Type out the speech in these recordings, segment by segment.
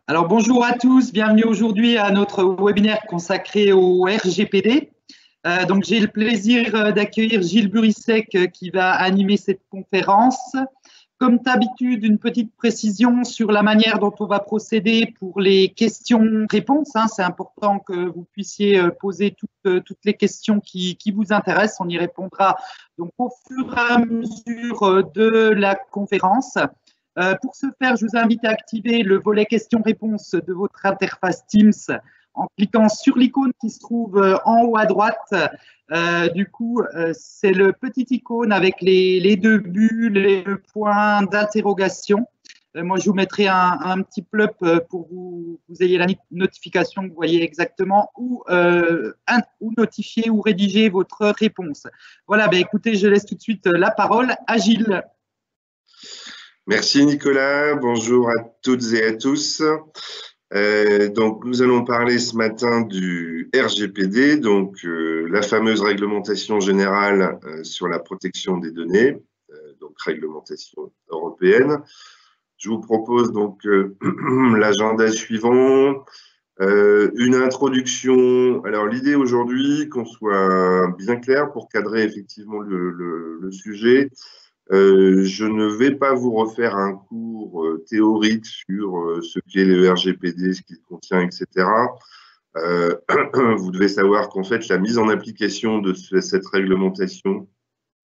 Alors bonjour à tous, bienvenue aujourd'hui à notre webinaire consacré au RGPD. Donc j'ai le plaisir d'accueillir Gilles Burissec qui va animer cette conférence. Comme d'habitude, une petite précision sur la manière dont on va procéder pour les questions-réponses. C'est important que vous puissiez poser toutes les questions qui vous intéressent. On y répondra donc au fur et à mesure de la conférence. Pour ce faire, je vous invite à activer le volet questions-réponses de votre interface Teams en cliquant sur l'icône qui se trouve en haut à droite. C'est le petit icône avec les deux bulles et le point d'interrogation. Moi, je vous mettrai un petit plop pour vous ayez la notification, que vous voyez exactement où notifier ou rédiger votre réponse. Voilà, écoutez, je laisse tout de suite la parole à Gilles. Merci Nicolas, bonjour à toutes et à tous. Donc nous allons parler ce matin du RGPD, donc la fameuse réglementation générale sur la protection des données, donc réglementation européenne. Je vous propose donc l'agenda suivant, une introduction. Alors l'idée aujourd'hui, qu'on soit bien clair pour cadrer effectivement le sujet. Je ne vais pas vous refaire un cours théorique sur ce qu'est le RGPD, ce qu'il contient, etc. Vous devez savoir qu'en fait, la mise en application de cette réglementation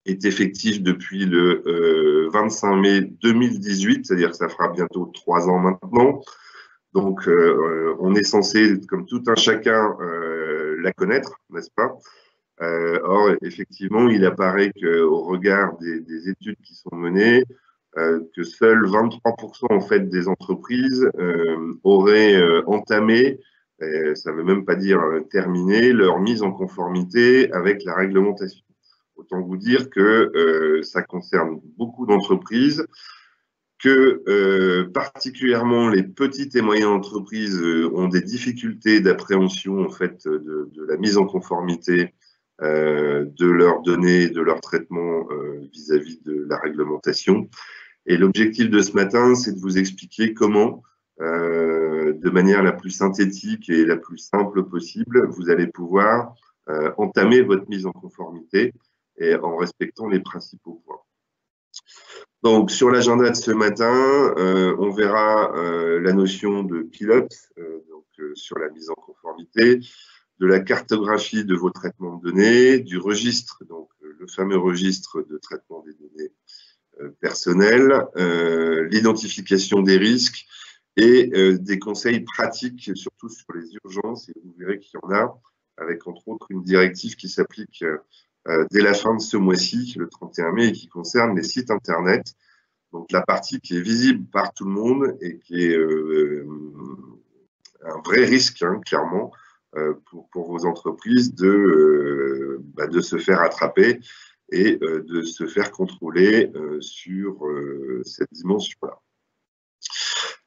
est effective depuis le 25 mai 2018, c'est-à-dire que ça fera bientôt 3 ans maintenant. Donc, on est censé, comme tout un chacun, la connaître, n'est-ce pas ? Or, effectivement, il apparaît qu'au regard des études qui sont menées, que seuls 23% en fait des entreprises auraient entamé, ça ne veut même pas dire terminé, leur mise en conformité avec la réglementation. Autant vous dire que ça concerne beaucoup d'entreprises, que particulièrement les petites et moyennes entreprises ont des difficultés d'appréhension en fait de la mise en conformité de leurs données, de leur traitement vis-à-vis de la réglementation. Et l'objectif de ce matin, c'est de vous expliquer comment, de manière la plus synthétique et la plus simple possible, vous allez pouvoir entamer votre mise en conformité et en respectant les principaux points. Donc, sur l'agenda de ce matin, on verra la notion de pilote, sur la mise en conformité, de la cartographie de vos traitements de données, du registre, donc le fameux registre de traitement des données personnelles, l'identification des risques et des conseils pratiques, surtout sur les urgences, et vous verrez qu'il y en a, avec entre autres une directive qui s'applique dès la fin de ce mois-ci, le 31 mai, et qui concerne les sites Internet. Donc la partie qui est visible par tout le monde et qui est un vrai risque, clairement, pour vos entreprises de se faire attraper et de se faire contrôler sur cette dimension-là.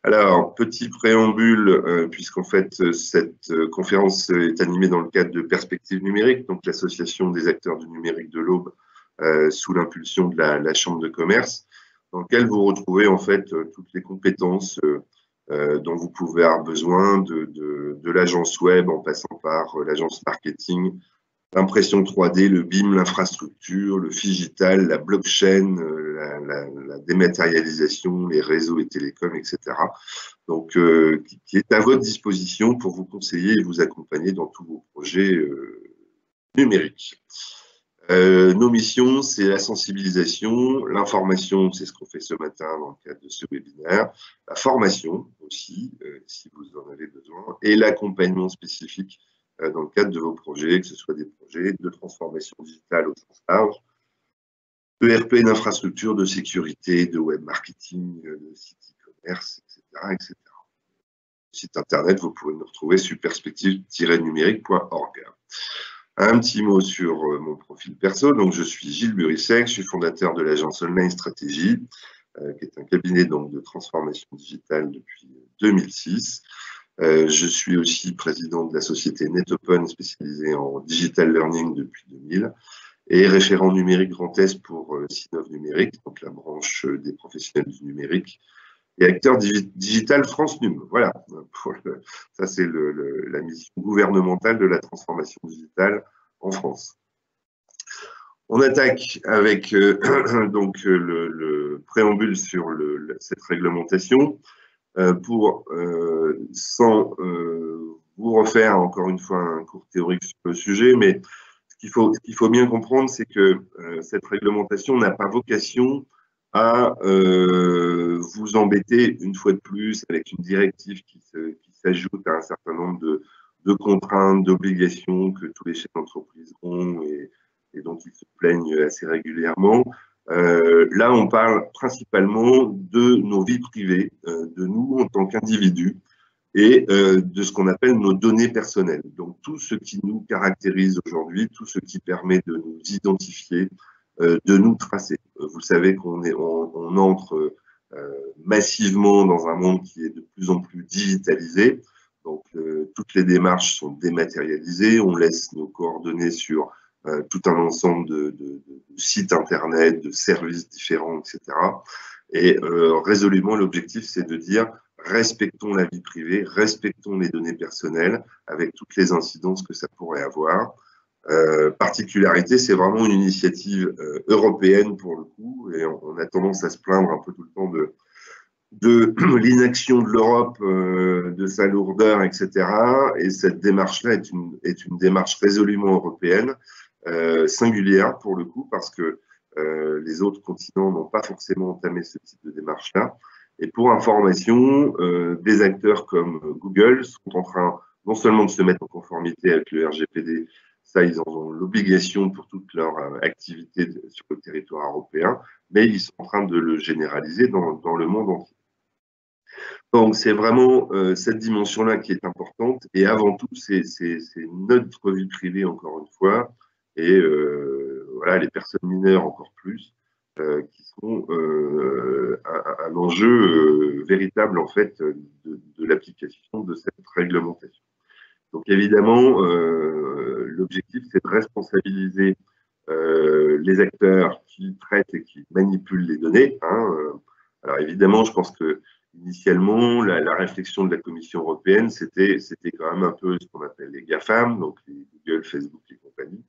Alors, petit préambule, puisqu'en fait, cette conférence est animée dans le cadre de Perspectives numériques, donc l'association des acteurs du numérique de l'Aube, sous l'impulsion de la Chambre de commerce, dans lequel vous retrouvez en fait toutes les compétences dont vous pouvez avoir besoin, de l'agence web en passant par l'agence marketing, l'impression 3D, le BIM, l'infrastructure, le digital, la blockchain, la dématérialisation, les réseaux et télécoms, etc. Donc, qui est à votre disposition pour vous conseiller et vous accompagner dans tous vos projets numériques. Nos missions, c'est la sensibilisation, l'information, c'est ce qu'on fait ce matin dans le cadre de ce webinaire, la formation aussi, si vous en avez besoin, et l'accompagnement spécifique dans le cadre de vos projets, que ce soit des projets de transformation digitale au sens large, de ERP, d'infrastructure, de sécurité, de web marketing, de site e-commerce, etc., etc. Site internet, vous pouvez nous retrouver sur perspective-numérique.org. Un petit mot sur mon profil perso. Donc, je suis Gilles Burissec, je suis fondateur de l'agence Online Stratégie, qui est un cabinet donc, de transformation digitale depuis 2006. Je suis aussi président de la société NetOpen, spécialisée en digital learning depuis 2000, et référent numérique Grand Est pour Sinov Numérique, donc la branche des professionnels du numérique, et acteur digital France Num. Voilà, ça c'est la mission gouvernementale de la transformation digitale en France. On attaque avec donc le préambule sur cette réglementation sans vous refaire encore une fois un cours théorique sur le sujet, mais ce qu'il faut bien comprendre, c'est que cette réglementation n'a pas vocation à vous embêter une fois de plus avec une directive qui s'ajoute à un certain nombre de contraintes, d'obligations que tous les chefs d'entreprise ont et dont ils se plaignent assez régulièrement. Là, on parle principalement de nos vies privées, de nous en tant qu'individus et de ce qu'on appelle nos données personnelles. Donc, tout ce qui nous caractérise aujourd'hui, tout ce qui permet de nous identifier, de nous tracer. Vous savez qu'on entre massivement dans un monde qui est de plus en plus digitalisé. Donc, toutes les démarches sont dématérialisées. On laisse nos coordonnées sur tout un ensemble de sites internet, de services différents, etc. Et résolument, l'objectif, c'est de dire respectons la vie privée, respectons les données personnelles avec toutes les incidences que ça pourrait avoir. Particularité, c'est vraiment une initiative européenne pour le coup, et on a tendance à se plaindre un peu tout le temps de l'inaction de l'Europe, de sa lourdeur, etc. Et cette démarche-là est une démarche résolument européenne, singulière pour le coup, parce que les autres continents n'ont pas forcément entamé ce type de démarche-là. Et pour information, des acteurs comme Google sont en train non seulement de se mettre en conformité avec le RGPD, ça ils en ont l'obligation pour toute leur activité sur le territoire européen, mais ils sont en train de le généraliser dans le monde entier. Donc c'est vraiment cette dimension-là qui est importante, et avant tout c'est notre vie privée encore une fois, et voilà, les personnes mineures encore plus, qui sont un enjeu véritable en fait de l'application de cette réglementation. Donc évidemment, l'objectif c'est de responsabiliser les acteurs qui traitent et qui manipulent les données. Alors évidemment, je pense que initialement, la réflexion de la Commission européenne, c'était quand même un peu ce qu'on appelle les GAFAM, donc les Google, Facebook et compagnie,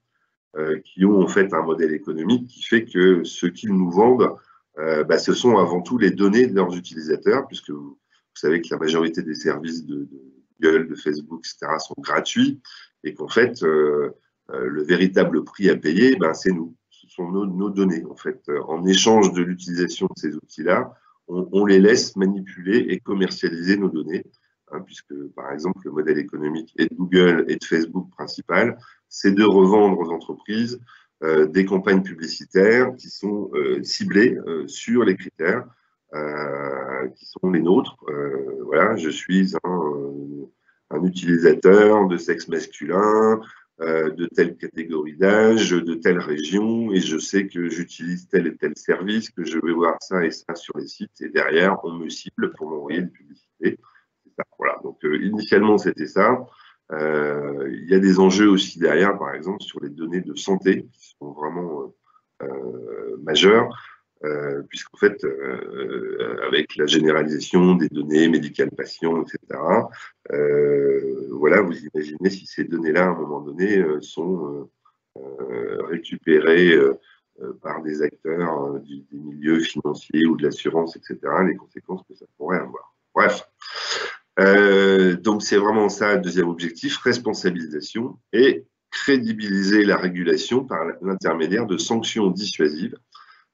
qui ont en fait un modèle économique qui fait que ce qu'ils nous vendent, ce sont avant tout les données de leurs utilisateurs, puisque vous savez que la majorité des services de Google, de Facebook, etc. sont gratuits, et qu'en fait, le véritable prix à payer, c'est nous. Ce sont nos données, en fait. En échange de l'utilisation de ces outils-là, on les laisse manipuler et commercialiser nos données, puisque, par exemple, le modèle économique et de Google et de Facebook principal, c'est de revendre aux entreprises des campagnes publicitaires qui sont ciblées sur les critères qui sont les nôtres. Voilà, je suis un utilisateur de sexe masculin, de telle catégorie d'âge, de telle région, et je sais que j'utilise tel et tel service, que je vais voir ça et ça sur les sites, et derrière, on me cible pour m'envoyer une publicité. Ça, voilà. Donc, initialement, c'était ça. Il y a des enjeux aussi derrière, par exemple, sur les données de santé, qui sont vraiment majeurs, puisqu'en fait, avec la généralisation des données médicales patients, etc., voilà, vous imaginez si ces données-là, à un moment donné, sont récupérées par des acteurs des milieux financiers ou de l'assurance, etc., les conséquences que ça pourrait avoir. Bref. Donc, c'est vraiment ça le deuxième objectif, responsabilisation et crédibiliser la régulation par l'intermédiaire de sanctions dissuasives.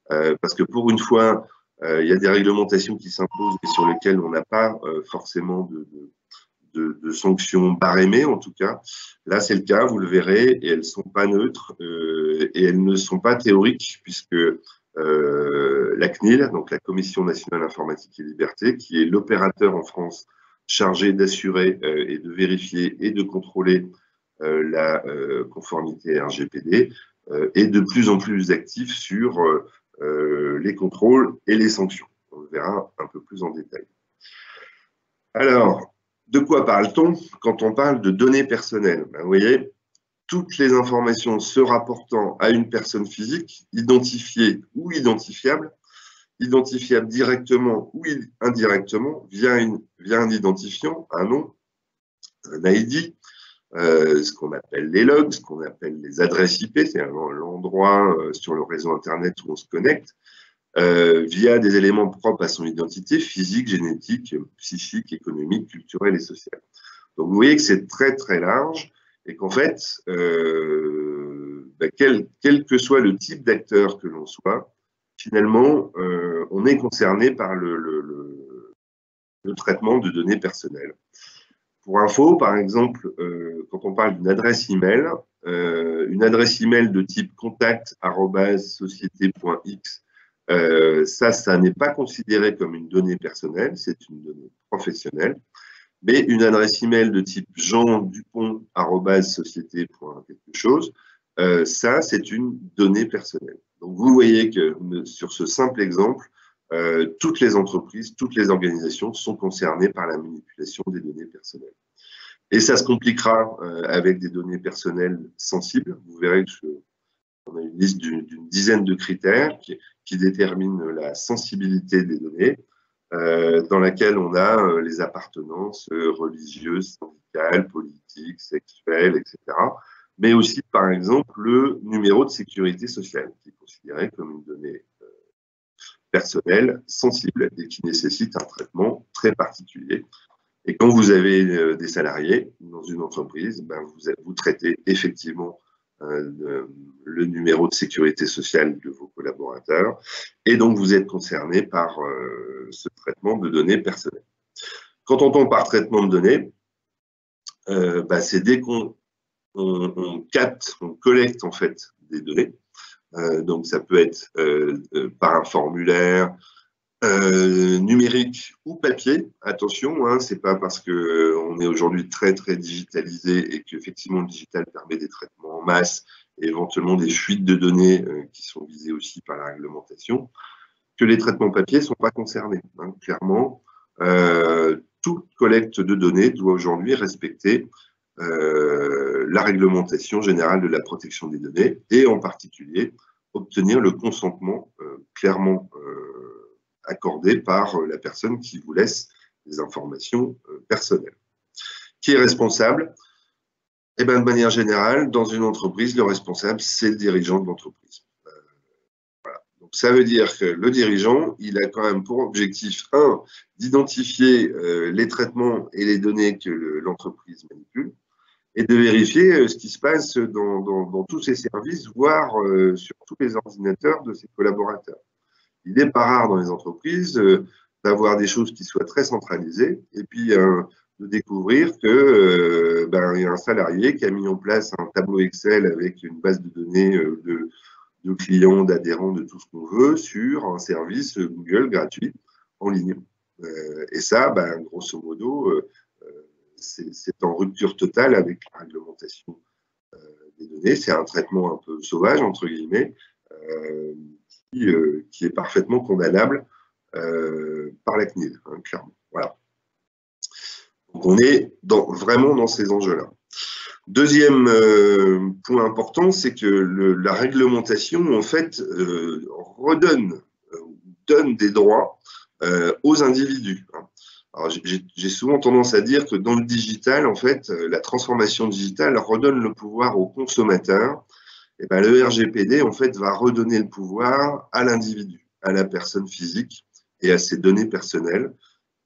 Parce que pour une fois, il y a des réglementations qui s'imposent et sur lesquelles on n'a pas forcément de sanctions barrémées, en tout cas. Là, c'est le cas, vous le verrez, et elles ne sont pas neutres et elles ne sont pas théoriques, puisque la CNIL, donc la Commission nationale informatique et liberté, qui est l'opérateur en France chargé d'assurer et de vérifier et de contrôler la conformité RGPD, est de plus en plus actif sur les contrôles et les sanctions. On le verra un peu plus en détail. Alors, de quoi parle-t-on quand on parle de données personnelles? Vous voyez, toutes les informations se rapportant à une personne physique, identifiée ou identifiable, identifiables directement ou indirectement via un identifiant, un nom, un ID, ce qu'on appelle les logs, ce qu'on appelle les adresses IP, c'est-à-dire l'endroit sur le réseau Internet où on se connecte, via des éléments propres à son identité physique, génétique, psychique, économique, culturelle et sociale. Donc vous voyez que c'est très très large et qu'en fait, quel que soit le type d'acteur que l'on soit, finalement, on est concerné par le traitement de données personnelles. Pour info, par exemple, quand on parle d'une adresse email, une adresse email de type contact@société.x, ça n'est pas considéré comme une donnée personnelle, c'est une donnée professionnelle. Mais une adresse email de type jeandupont@société.quelque chose, ça, c'est une donnée personnelle. Donc, vous voyez que sur ce simple exemple, toutes les entreprises, toutes les organisations sont concernées par la manipulation des données personnelles. Et ça se compliquera avec des données personnelles sensibles. Vous verrez qu'on a une liste d'une dizaine de critères qui déterminent la sensibilité des données, dans laquelle on a les appartenances religieuses, syndicales, politiques, sexuelles, etc. Mais aussi, par exemple, le numéro de sécurité sociale, qui est considéré comme une donnée personnelle sensible et qui nécessite un traitement très particulier. Et quand vous avez des salariés dans une entreprise, vous traitez effectivement le numéro de sécurité sociale de vos collaborateurs et donc vous êtes concerné par ce traitement de données personnelles. Quand on entend par traitement de données, c'est dès qu'on capte, on collecte en fait des données. Donc ça peut être par un formulaire, numérique ou papier. Attention, hein, c'est pas parce qu'on est aujourd'hui très très digitalisé et qu'effectivement le digital permet des traitements en masse et éventuellement des fuites de données qui sont visées aussi par la réglementation, que les traitements papier ne sont pas concernés. Hein. Clairement, toute collecte de données doit aujourd'hui respecter la réglementation générale de la protection des données et en particulier obtenir le consentement clairement accordé par la personne qui vous laisse des informations personnelles. Qui est responsable? Eh bien, de manière générale, dans une entreprise, le responsable, c'est le dirigeant de l'entreprise. Voilà. Donc, ça veut dire que le dirigeant, il a quand même pour objectif, d'identifier les traitements et les données que l'entreprise manipule, et de vérifier ce qui se passe dans tous ses services, voire sur tous les ordinateurs de ses collaborateurs. Il n'est pas rare dans les entreprises d'avoir des choses qui soient très centralisées et puis de découvrir que y a un salarié qui a mis en place un tableau Excel avec une base de données de clients, d'adhérents, de tout ce qu'on veut sur un service Google gratuit en ligne. Et ça, grosso modo, c'est en rupture totale avec la réglementation des données. C'est un traitement un peu sauvage, entre guillemets, qui est parfaitement condamnable par la CNIL, hein, clairement. Voilà. Donc on est vraiment dans ces enjeux-là. Deuxième point important, c'est que la réglementation, en fait, donne des droits aux individus. Hein. Alors, j'ai souvent tendance à dire que dans le digital, en fait, la transformation digitale redonne le pouvoir aux consommateurs. Et le RGPD, en fait, va redonner le pouvoir à l'individu, à la personne physique et à ses données personnelles.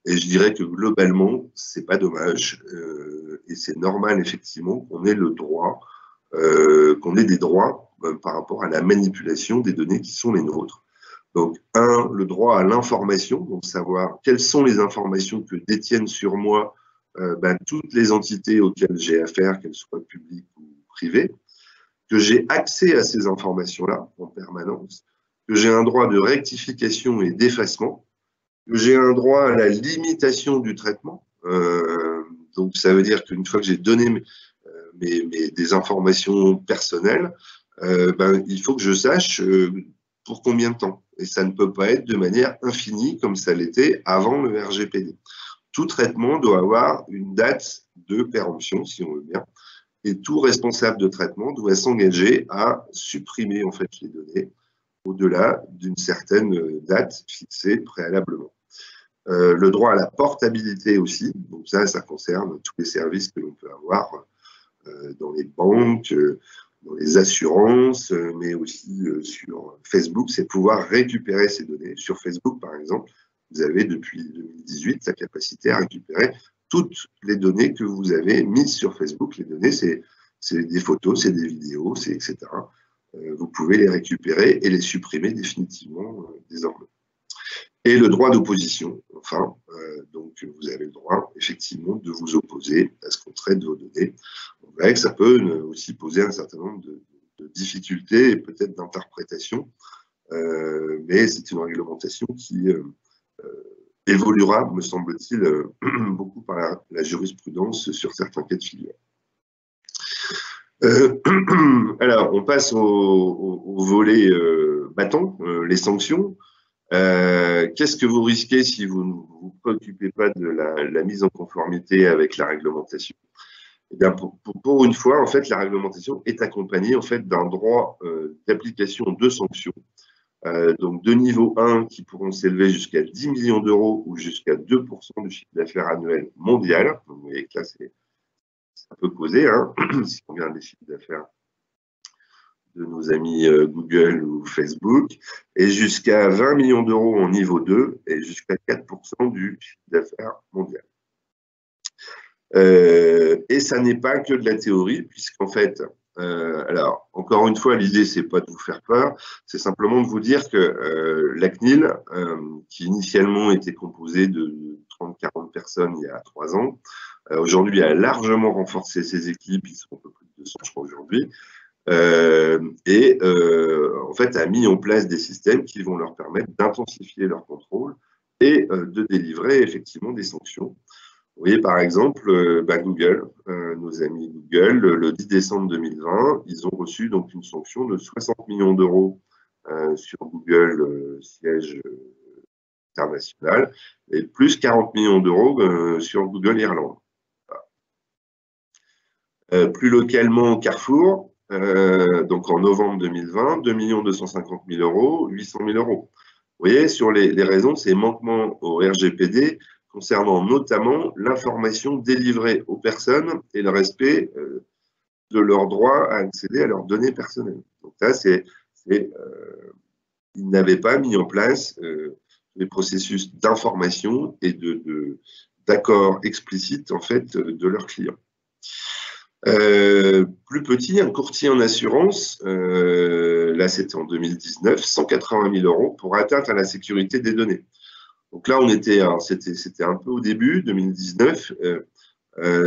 Et je dirais que globalement, c'est pas dommage et c'est normal, effectivement, qu'on ait le droit, qu'on ait des droits par rapport à la manipulation des données qui sont les nôtres. Donc, le droit à l'information, donc savoir quelles sont les informations que détiennent sur moi toutes les entités auxquelles j'ai affaire, qu'elles soient publiques ou privées, que j'ai accès à ces informations-là en permanence, que j'ai un droit de rectification et d'effacement, que j'ai un droit à la limitation du traitement. Donc, ça veut dire qu'une fois que j'ai donné des informations personnelles, il faut que je sache pour combien de temps. Et ça ne peut pas être de manière infinie comme ça l'était avant le RGPD. Tout traitement doit avoir une date de péremption, si on veut bien, et tout responsable de traitement doit s'engager à supprimer en fait les données au-delà d'une certaine date fixée préalablement. Le droit à la portabilité aussi, donc ça concerne tous les services que l'on peut avoir dans les banques, dans les assurances, mais aussi sur Facebook, c'est pouvoir récupérer ces données. Sur Facebook, par exemple, vous avez depuis 2018 la capacité à récupérer toutes les données que vous avez mises sur Facebook. Les données, c'est des photos, c'est des vidéos, c'est etc. Vous pouvez les récupérer et les supprimer définitivement désormais. Et le droit d'opposition, enfin, donc vous avez le droit effectivement de vous opposer à ce qu'on traite de vos données. On verra que ça peut aussi poser un certain nombre de difficultés et peut-être d'interprétation, mais c'est une réglementation qui évoluera, me semble-t-il, beaucoup par la jurisprudence sur certains cas de figure. Alors, on passe au volet bâton, les sanctions. Qu'est-ce que vous risquez si vous ne vous préoccupez pas de la mise en conformité avec la réglementation? Eh bien, pour une fois, en fait, la réglementation est accompagnée en fait, d'un droit d'application de sanctions, donc de niveau 1 qui pourront s'élever jusqu'à 10 millions d'euros ou jusqu'à 2% du chiffre d'affaires annuel mondial. Donc, vous voyez que là, ça peut causer, hein, si on regarde les chiffres d'affaires de nos amis Google ou Facebook, et jusqu'à 20 millions d'euros en niveau 2 et jusqu'à 4% du chiffre d'affaires mondial. Et ça n'est pas que de la théorie, puisqu'en fait, alors, encore une fois, l'idée, c'est pas de vous faire peur, c'est simplement de vous dire que la CNIL, qui initialement était composée de 30-40 personnes il y a 3 ans, aujourd'hui a largement renforcé ses équipes, ils sont un peu plus de 200, je crois, aujourd'hui, en fait a mis en place des systèmes qui vont leur permettre d'intensifier leur contrôle et de délivrer effectivement des sanctions. Vous voyez par exemple Google, nos amis Google, le 10 décembre 2020, ils ont reçu donc une sanction de 60 millions d'euros sur Google siège international et plus 40 millions d'euros sur Google Irlande. Plus localement, Carrefour, donc en novembre 2020, 2 250 000 euros, 800 000 euros. Vous voyez, sur les raisons, c'est manquement au RGPD concernant notamment l'information délivrée aux personnes et le respect de leur droit à accéder à leurs données personnelles. Donc là, ils n'avaient pas mis en place les processus d'information et d'accord explicite en fait de leurs clients. Plus petit, un courtier en assurance, là c'était en 2019, 180 000 euros pour atteinte à la sécurité des données. Donc là, c'était un peu au début, 2019,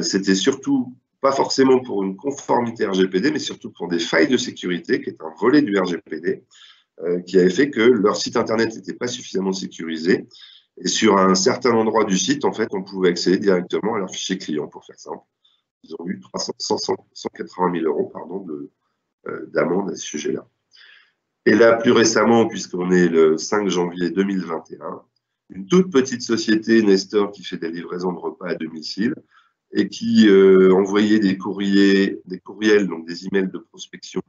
c'était surtout pas forcément pour une conformité RGPD, mais surtout pour des failles de sécurité, qui est un volet du RGPD, qui avait fait que leur site internet n'était pas suffisamment sécurisé. Et sur un certain endroit du site, en fait, on pouvait accéder directement à leur fichier client, pour faire simple. Ils ont eu 180 000 euros d'amende à ce sujet-là. Et là, plus récemment, puisqu'on est le 5 janvier 2021, une toute petite société, Nestor, qui fait des livraisons de repas à domicile et qui envoyait des courriels, donc des emails de prospection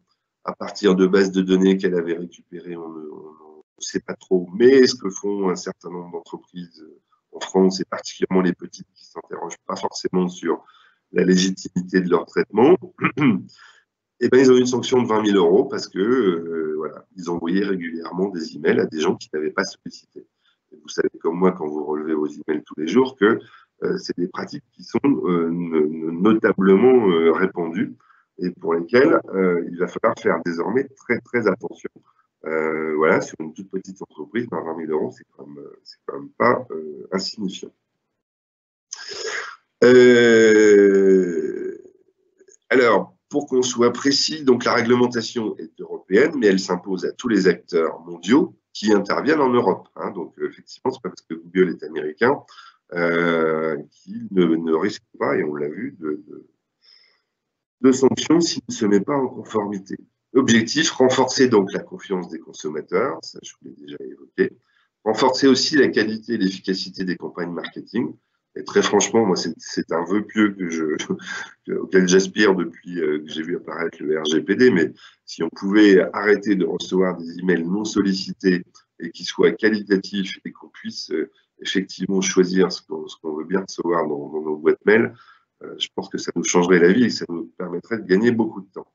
à partir de bases de données qu'elle avait récupérées, on ne sait pas trop, mais ce que font un certain nombre d'entreprises en France, et particulièrement les petites qui ne s'interrogent pas forcément sur la légitimité de leur traitement, et ben, ils ont eu une sanction de 20 000 euros parce que voilà, ils envoyaient régulièrement des emails à des gens qui n'avaient pas sollicité. Et vous savez comme moi, quand vous relevez vos emails tous les jours, que c'est des pratiques qui sont notablement répandues et pour lesquelles il va falloir faire désormais très très attention. Voilà, sur une toute petite entreprise, 20 000 euros, c'est quand même pas insignifiant. Alors, pour qu'on soit précis, donc la réglementation est européenne, mais elle s'impose à tous les acteurs mondiaux qui interviennent en Europe. Hein. Donc, effectivement, ce n'est pas parce que Google est américain qu'il ne risque pas, et on l'a vu, de sanctions s'il ne se met pas en conformité. Objectif, renforcer donc la confiance des consommateurs, ça je vous l'ai déjà évoqué. Renforcer aussi la qualité et l'efficacité des campagnes marketing. Et très franchement, moi, c'est un vœu pieux auquel j'aspire depuis que j'ai vu apparaître le RGPD. Mais si on pouvait arrêter de recevoir des emails non sollicités et qui soient qualitatifs et qu'on puisse effectivement choisir ce qu'on veut bien recevoir dans nos boîtes mail, je pense que ça nous changerait la vie et ça nous permettrait de gagner beaucoup de temps.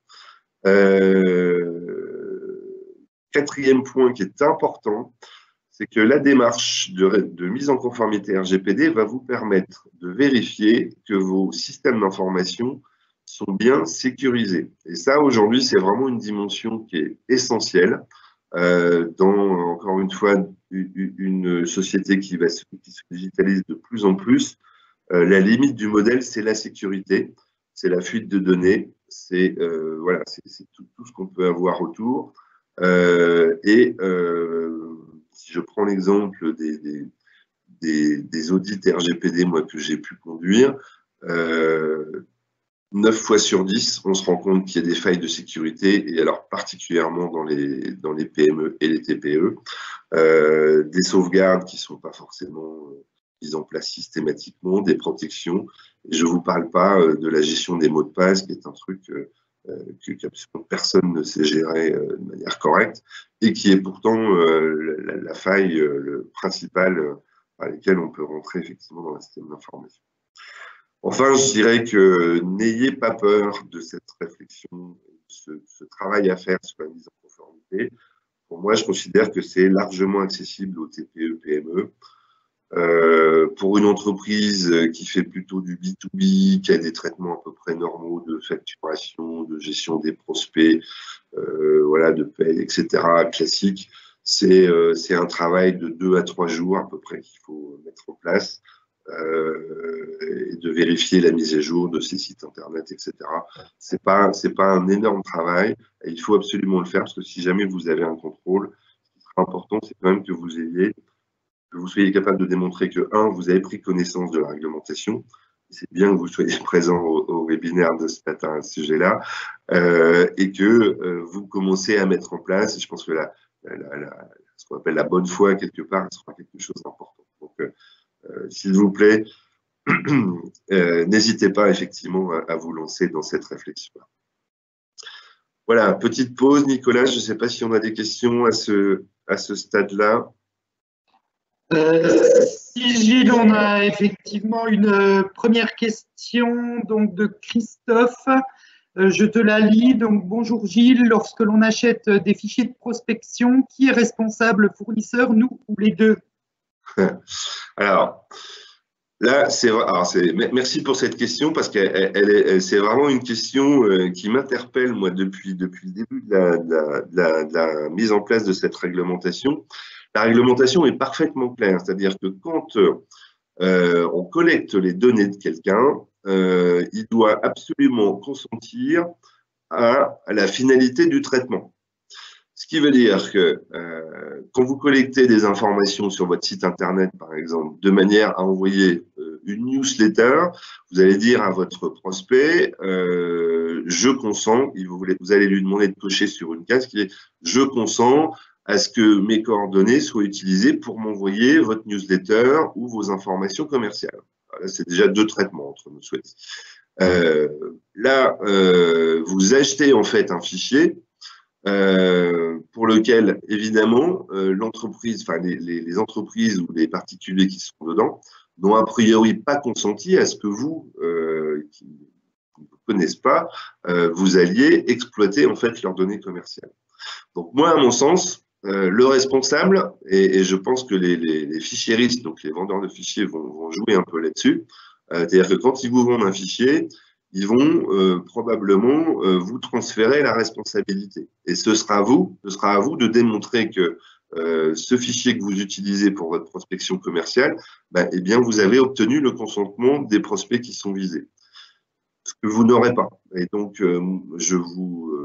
Quatrième point qui est important, c'est que la démarche de mise en conformité RGPD va vous permettre de vérifier que vos systèmes d'information sont bien sécurisés. Et ça, aujourd'hui, c'est vraiment une dimension qui est essentielle dans, encore une fois, une société qui se digitalise de plus en plus. La limite du modèle, c'est la sécurité, c'est la fuite de données, c'est voilà, c'est tout ce qu'on peut avoir autour. Si je prends l'exemple des audits RGPD moi, que j'ai pu conduire, 9 fois sur 10, on se rend compte qu'il y a des failles de sécurité, et alors particulièrement dans les PME et les TPE, des sauvegardes qui ne sont pas forcément mises en place systématiquement, des protections. Et je ne vous parle pas de la gestion des mots de passe, qui est un truc qu'absolument personne ne sait gérer de manière correcte, et qui est pourtant la faille principale par laquelle on peut rentrer effectivement dans le système d'information. Enfin, je dirais que n'ayez pas peur de cette réflexion, ce travail à faire sur la mise en conformité. Pour moi, je considère que c'est largement accessible aux TPE, PME. Pour une entreprise qui fait plutôt du B2B, qui a des traitements à peu près normaux de facturation, de gestion des prospects, voilà, de paie, etc., classique, c'est un travail de 2 à 3 jours à peu près qu'il faut mettre en place, et de vérifier la mise à jour de ces sites internet, etc. C'est pas un énorme travail, et il faut absolument le faire, parce que si jamais vous avez un contrôle, ce qui sera important, c'est quand même que vous soyez capable de démontrer que, 1, vous avez pris connaissance de la réglementation. C'est bien que vous soyez présent au webinaire de ce matin à ce sujet-là, et que vous commencez à mettre en place, et je pense que ce qu'on appelle la bonne foi, quelque part, sera quelque chose d'important. Donc, s'il vous plaît, n'hésitez pas effectivement à vous lancer dans cette réflexion-là. Voilà, petite pause. Nicolas, je ne sais pas si on a des questions à ce stade-là. Si Gilles, on a effectivement une première question donc de Christophe. Je te la lis. Donc, bonjour Gilles, lorsque l'on achète des fichiers de prospection, qui est responsable, fournisseur, nous ou les deux? Alors, là, merci pour cette question, parce que c'est vraiment une question qui m'interpelle, moi, depuis le début de la mise en place de cette réglementation. La réglementation est parfaitement claire, c'est-à-dire que quand on collecte les données de quelqu'un, il doit absolument consentir à la finalité du traitement. Ce qui veut dire que quand vous collectez des informations sur votre site internet, par exemple, de manière à envoyer une newsletter, vous allez dire à votre prospect, je consens, vous allez lui demander de cocher sur une case qui est « je consens à ce que mes coordonnées soient utilisées pour m'envoyer votre newsletter ou vos informations commerciales ». Voilà, c'est déjà 2 traitements entre nous souhaités. Là, vous achetez en fait un fichier pour lequel, évidemment, l'entreprise, enfin les entreprises ou les particuliers qui sont dedans n'ont a priori pas consenti à ce que vous, qui ne vous connaissez pas, vous alliez exploiter en fait leurs données commerciales. Donc moi, à mon sens, le responsable, et je pense que les fichiéristes, donc les vendeurs de fichiers vont jouer un peu là-dessus, c'est-à-dire que quand ils vous vendent un fichier, ils vont probablement vous transférer la responsabilité. Et ce sera à vous de démontrer que ce fichier que vous utilisez pour votre prospection commerciale, eh bien, vous avez obtenu le consentement des prospects qui sont visés. Ce que vous n'aurez pas. Et donc, je vous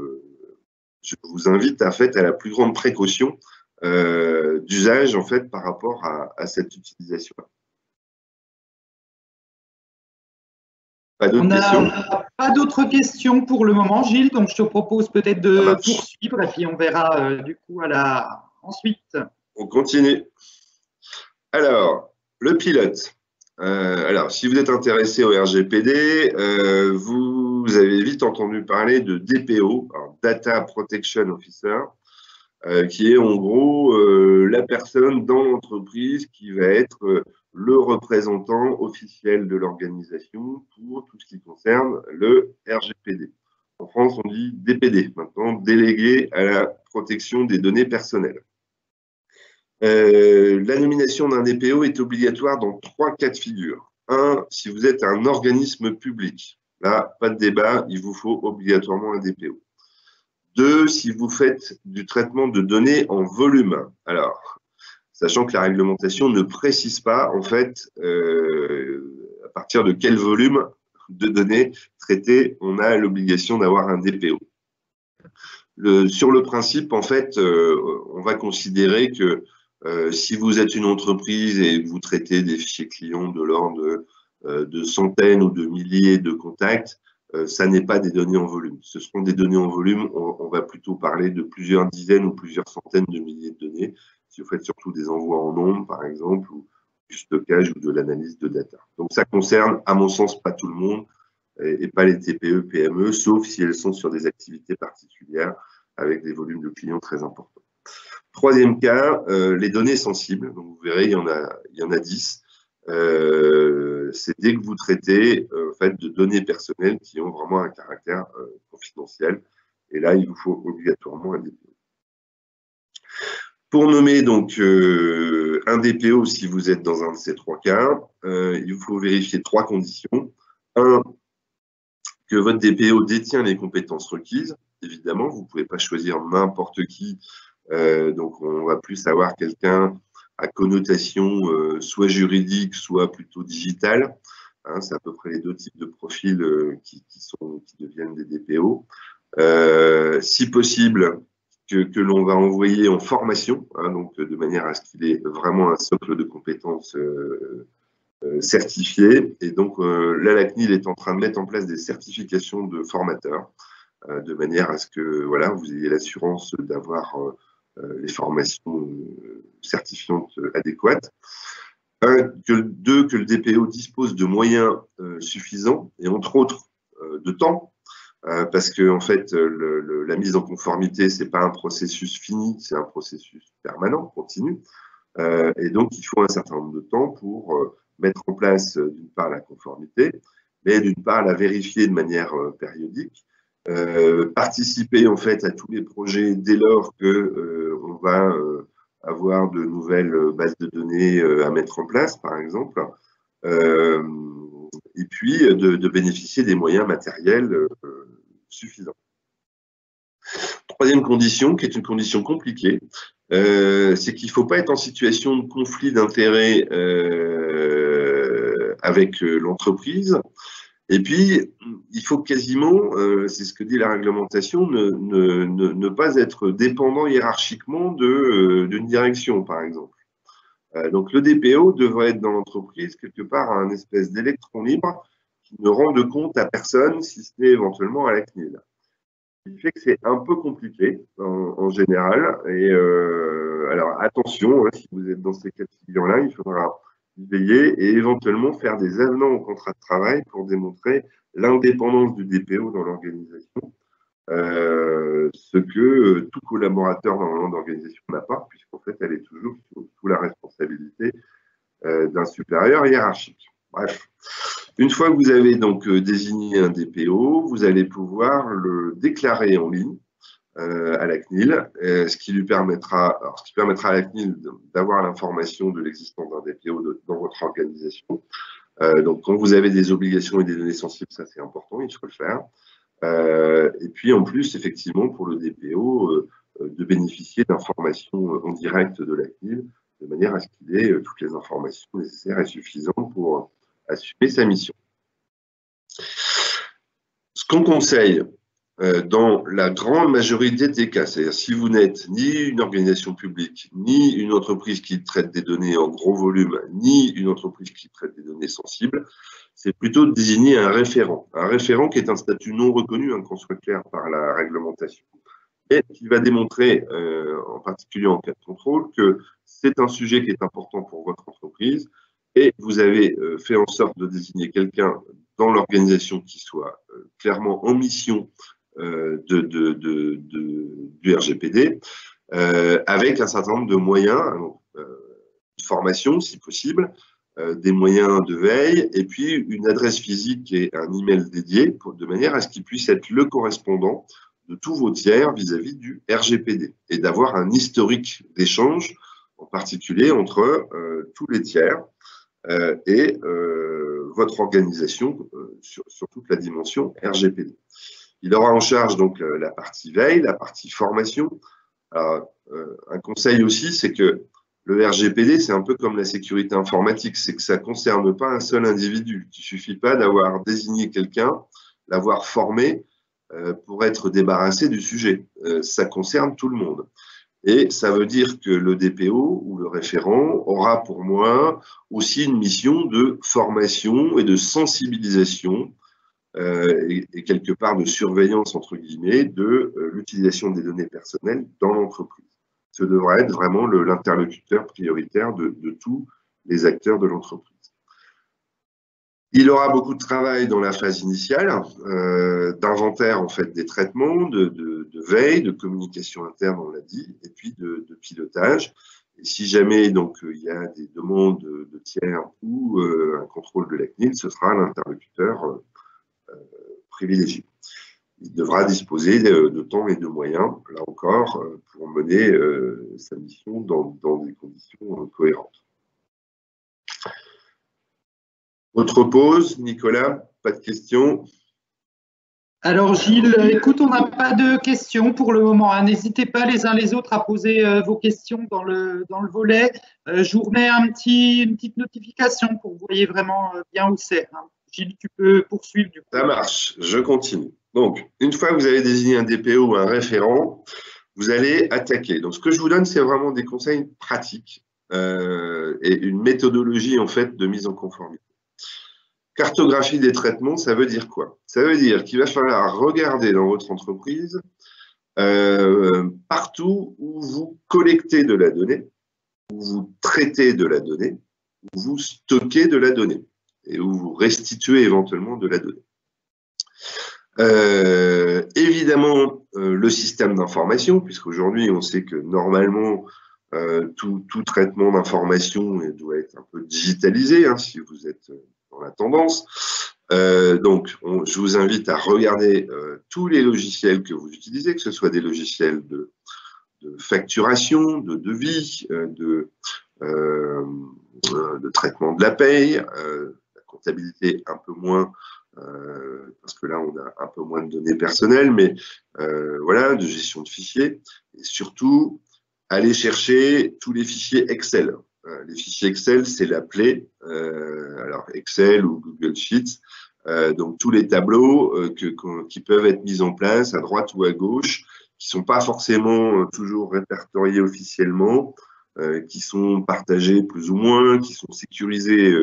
invite à la plus grande précaution d'usage en fait, par rapport à cette utilisation-là. On n'a pas d'autres questions pour le moment, Gilles, donc je te propose peut-être de poursuivre et puis on verra du coup ensuite. On continue. Alors, le pilote. Alors, si vous êtes intéressé au RGPD, vous avez vite entendu parler de DPO, alors Data Protection Officer, qui est en gros la personne dans l'entreprise qui va être le représentant officiel de l'organisation pour tout ce qui concerne le RGPD. En France, on dit DPD, maintenant, délégué à la protection des données personnelles. La nomination d'un DPO est obligatoire dans 3 cas de figure. 1, si vous êtes un organisme public. Là, pas de débat, il vous faut obligatoirement un DPO. 2, si vous faites du traitement de données en volume. Alors, sachant que la réglementation ne précise pas, en fait, à partir de quel volume de données traitées on a l'obligation d'avoir un DPO. Sur le principe, en fait, on va considérer que si vous êtes une entreprise et que vous traitez des fichiers clients de l'ordre de centaines ou de milliers de contacts, ça n'est pas des données en volume. Ce seront des données en volume, on va plutôt parler de plusieurs dizaines ou plusieurs centaines de milliers de données, si vous faites surtout des envois en nombre, par exemple, ou du stockage ou de l'analyse de data. Donc ça concerne, à mon sens, pas tout le monde, et pas les TPE, PME, sauf si elles sont sur des activités particulières avec des volumes de clients très importants. 3e cas, les données sensibles. Donc vous verrez, il y en a 10. C'est dès que vous traitez en fait, de données personnelles qui ont vraiment un caractère confidentiel. Et là, il vous faut obligatoirement un DPO. Pour nommer donc un DPO, si vous êtes dans un de ces 3 cas, il vous faut vérifier 3 conditions. 1, que votre DPO détient les compétences requises. Évidemment, vous ne pouvez pas choisir n'importe qui. Donc, on va plus avoir quelqu'un à connotation soit juridique, soit plutôt digitale. Hein, c'est à peu près les 2 types de profils qui deviennent des DPO. Si possible, que l'on va envoyer en formation, hein, donc de manière à ce qu'il ait vraiment un socle de compétences certifié. Et donc, là, la CNIL est en train de mettre en place des certifications de formateurs, de manière à ce que voilà, vous ayez l'assurance d'avoir les formations certifiantes adéquates. 2, que le DPO dispose de moyens suffisants, et entre autres de temps, parce que en fait, la mise en conformité, ce n'est pas un processus fini, c'est un processus permanent, continu. Et donc, il faut un certain nombre de temps pour mettre en place, d'une part, la conformité, mais d'une part, la vérifier de manière périodique, participer en fait à tous les projets dès lors qu'on va avoir de nouvelles bases de données à mettre en place, par exemple, et puis de bénéficier des moyens matériels suffisants. 3e condition, qui est une condition compliquée, c'est qu'il ne faut pas être en situation de conflit d'intérêts avec l'entreprise. Et puis, il faut quasiment, c'est ce que dit la réglementation, ne pas être dépendant hiérarchiquement d'une direction, par exemple. Donc, le DPO devrait être dans l'entreprise, quelque part, un espèce d'électron libre qui ne rend de compte à personne, si ce n'est éventuellement à la CNIL. Ce qui fait que c'est un peu compliqué en général. Et alors attention, hein, si vous êtes dans ces cas de figure-là, il faudra y veiller et éventuellement faire des avenants au contrat de travail pour démontrer l'indépendance du DPO dans l'organisation, ce que tout collaborateur dans l'organisation n'a pas, puisqu'en fait, elle est toujours sous la responsabilité d'un supérieur hiérarchique. Bref. Une fois que vous avez donc désigné un DPO, vous allez pouvoir le déclarer en ligne à la CNIL, ce qui permettra à la CNIL d'avoir l'information de l'existence d'un DPO dans votre organisation. Donc, quand vous avez des obligations et des données sensibles, ça c'est important, il faut le faire. Et puis en plus, effectivement, pour le DPO, de bénéficier d'informations en direct de la CNIL, de manière à ce qu'il ait toutes les informations nécessaires et suffisantes pour assumer sa mission. Ce qu'on conseille dans la grande majorité des cas, c'est-à-dire si vous n'êtes ni une organisation publique, ni une entreprise qui traite des données en gros volume, ni une entreprise qui traite des données sensibles, c'est plutôt de désigner un référent. Un référent qui est un statut non reconnu, hein, qu'on soit clair par la réglementation, et qui va démontrer, en particulier en cas de contrôle, que c'est un sujet qui est important pour votre entreprise et vous avez fait en sorte de désigner quelqu'un dans l'organisation qui soit clairement en mission du RGPD, avec un certain nombre de moyens, de formation si possible, des moyens de veille, et puis une adresse physique et un email dédié, de manière à ce qu'il puisse être le correspondant de tous vos tiers vis-à-vis du RGPD, et d'avoir un historique d'échange, en particulier entre tous les tiers et votre organisation sur toute la dimension RGPD. Il aura en charge donc la partie veille, la partie formation. Alors, un conseil aussi, c'est que le RGPD, c'est un peu comme la sécurité informatique, c'est que ça ne concerne pas un seul individu. Il ne suffit pas d'avoir désigné quelqu'un, l'avoir formé pour être débarrassé du sujet. Ça concerne tout le monde. Et ça veut dire que le DPO ou le référent aura pour moi aussi une mission de formation et de sensibilisation et quelque part de surveillance, entre guillemets, de l'utilisation des données personnelles dans l'entreprise. Ce devrait être vraiment l'interlocuteur prioritaire de tous les acteurs de l'entreprise. Il aura beaucoup de travail dans la phase initiale, d'inventaire en fait des traitements, de veille, de communication interne, on l'a dit, et puis de pilotage. Et si jamais donc il y a des demandes de tiers ou un contrôle de la CNIL, ce sera l'interlocuteur privilégié. Il devra disposer de temps et de moyens, là encore, pour mener sa mission dans des conditions cohérentes. Autre pause, Nicolas, pas de questions? Alors Gilles, écoute, on n'a pas de questions pour le moment, hein. N'hésitez pas les uns les autres à poser vos questions dans le volet. Je vous remets une petite notification pour que vous voyez vraiment bien où c'est, hein. Gilles, tu peux poursuivre du coup. Ça marche, je continue. Donc, une fois que vous avez désigné un DPO ou un référent, vous allez attaquer. Donc, ce que je vous donne, c'est vraiment des conseils pratiques et une méthodologie en fait de mise en conformité. Cartographie des traitements, ça veut dire quoi? Ça veut dire qu'il va falloir regarder dans votre entreprise partout où vous collectez de la donnée, où vous traitez de la donnée, où vous stockez de la donnée et où vous restituez éventuellement de la donnée. Évidemment, le système d'information, puisqu'aujourd'hui, on sait que normalement, tout traitement d'information doit être un peu digitalisé, hein, si vous êtes dans la tendance. Donc, je vous invite à regarder tous les logiciels que vous utilisez, que ce soit des logiciels de facturation, de devis, de traitement de la paye, la comptabilité un peu moins, parce que là, on a un peu moins de données personnelles, mais voilà, de gestion de fichiers. Et surtout, aller chercher tous les fichiers Excel. Les fichiers Excel, c'est la plaie. Alors, Excel ou Google Sheets, donc tous les tableaux qui peuvent être mis en place à droite ou à gauche, qui ne sont pas forcément toujours répertoriés officiellement, qui sont partagés plus ou moins, qui sont sécurisés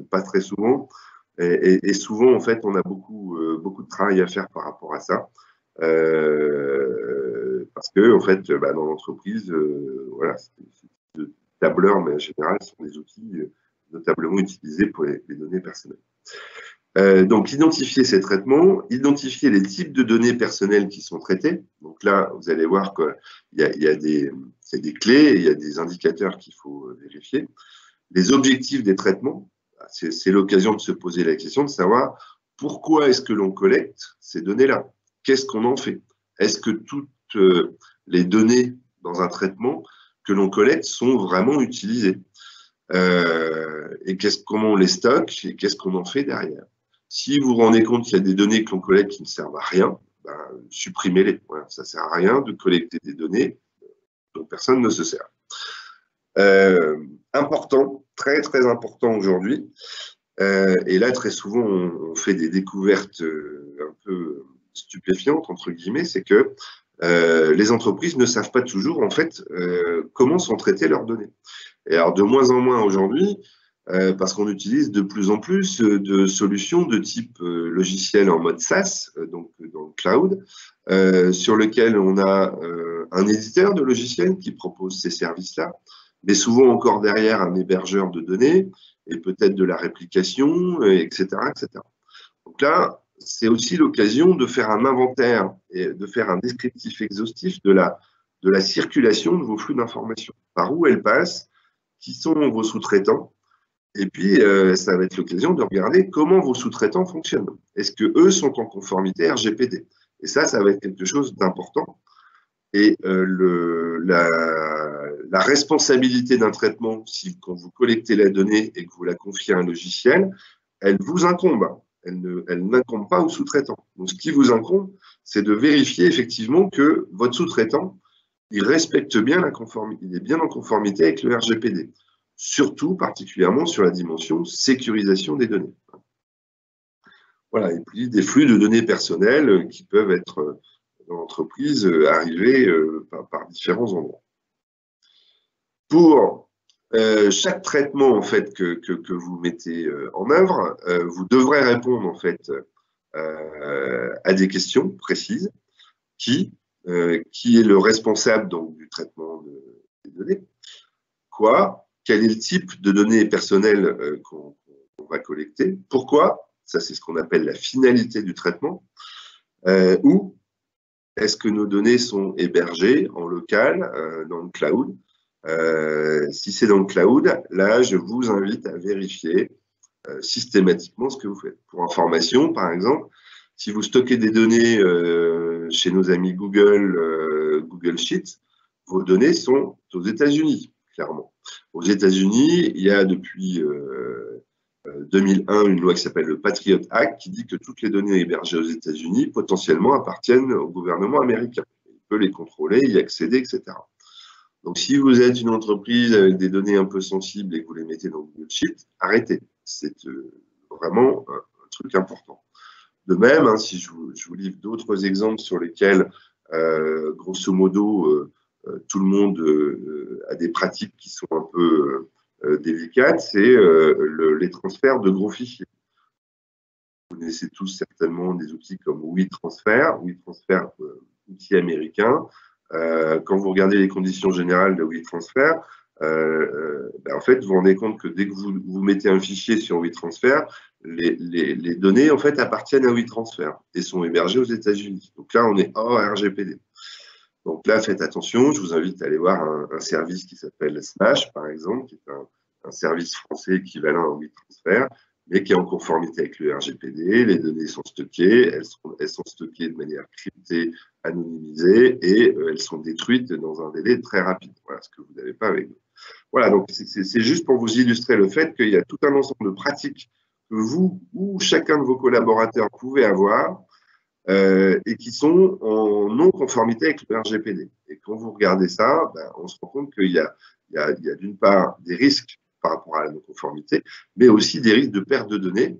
pas très souvent. Et souvent, en fait, on a beaucoup de travail à faire par rapport à ça. Parce que, en fait, dans l'entreprise, voilà, ces tableurs, mais en général, sont des outils notablement utilisés pour les données personnelles. Donc, identifier ces traitements, identifier les types de données personnelles qui sont traitées. Donc là, vous allez voir qu'il y a des clés, il y a des indicateurs qu'il faut vérifier. Les objectifs des traitements, c'est l'occasion de se poser la question de savoir pourquoi est-ce que l'on collecte ces données-là? Qu'est-ce qu'on en fait? Est-ce que toutes les données dans un traitement que l'on collecte sont vraiment utilisées? Et comment on les stocke et qu'est-ce qu'on en fait derrière? Si vous vous rendez compte qu'il y a des données que l'on collecte qui ne servent à rien, supprimez-les. Voilà, ça ne sert à rien de collecter des données dont personne ne se sert. Important, très très important aujourd'hui, et là très souvent on fait des découvertes un peu stupéfiantes entre guillemets, c'est que les entreprises ne savent pas toujours en fait comment sont traitées leurs données. Et alors de moins en moins aujourd'hui, parce qu'on utilise de plus en plus de solutions de type logiciel en mode SaaS, donc dans le cloud, sur lequel on a un éditeur de logiciels qui propose ces services-là, mais souvent encore derrière un hébergeur de données et peut-être de la réplication, etc., etc. Donc là, c'est aussi l'occasion de faire un inventaire et de faire un descriptif exhaustif de la circulation de vos flux d'informations. Par où elles passent, qui sont vos sous-traitants, et puis ça va être l'occasion de regarder comment vos sous-traitants fonctionnent. Est-ce qu'eux sont en conformité RGPD? Et ça va être quelque chose d'important. Et la responsabilité d'un traitement, quand vous collectez la donnée et que vous la confiez à un logiciel, elle vous incombe. Elle n'incombe pas aux sous-traitants. Donc, ce qui vous incombe, c'est de vérifier effectivement que votre sous-traitant, il respecte bien la conformité, il est bien en conformité avec le RGPD. Surtout, particulièrement sur la dimension sécurisation des données. Voilà, et puis des flux de données personnelles qui peuvent être dans l'entreprise arriver par différents endroits. Pour chaque traitement en fait que vous mettez en œuvre, vous devrez répondre en fait à des questions précises. Qui est le responsable donc, du traitement des données? Quel est le type de données personnelles qu'on va collecter? Pourquoi? Ça, c'est ce qu'on appelle la finalité du traitement. Où est-ce que nos données sont hébergées en local, dans le cloud? Si c'est dans le cloud, là, je vous invite à vérifier systématiquement ce que vous faites. Pour information, par exemple, si vous stockez des données chez nos amis Google Sheets, vos données sont aux États-Unis, clairement. Aux États-Unis, il y a depuis 2001 une loi qui s'appelle le Patriot Act qui dit que toutes les données hébergées aux États-Unis potentiellement appartiennent au gouvernement américain. Il peut les contrôler, y accéder, etc. Donc, si vous êtes une entreprise avec des données un peu sensibles et que vous les mettez dans Google Sheet, arrêtez. C'est vraiment un truc important. De même, hein, si je vous livre d'autres exemples sur lesquels, grosso modo, tout le monde a des pratiques qui sont un peu délicates, c'est les transferts de gros fichiers. Vous connaissez tous certainement des outils comme WeTransfer, outil américain. Quand vous regardez les conditions générales de WeTransfer, en fait, vous vous rendez compte que dès que vous mettez un fichier sur WeTransfer, les données en fait appartiennent à WeTransfer et sont hébergées aux États-Unis. Donc là, on est hors RGPD. Donc là, faites attention. Je vous invite à aller voir un service qui s'appelle Smash, par exemple, qui est un service français équivalent à WeTransfer, mais qui est en conformité avec le RGPD. Les données sont stockées, elles sont stockées de manière cryptée, anonymisée, et elles sont détruites dans un délai très rapide. Voilà ce que vous n'avez pas avec nous. Voilà, donc c'est juste pour vous illustrer le fait qu'il y a tout un ensemble de pratiques que vous ou chacun de vos collaborateurs pouvez avoir et qui sont en non-conformité avec le RGPD. Et quand vous regardez ça, on se rend compte qu'il y a d'une part des risques par rapport à la non-conformité, mais aussi des risques de perte de données.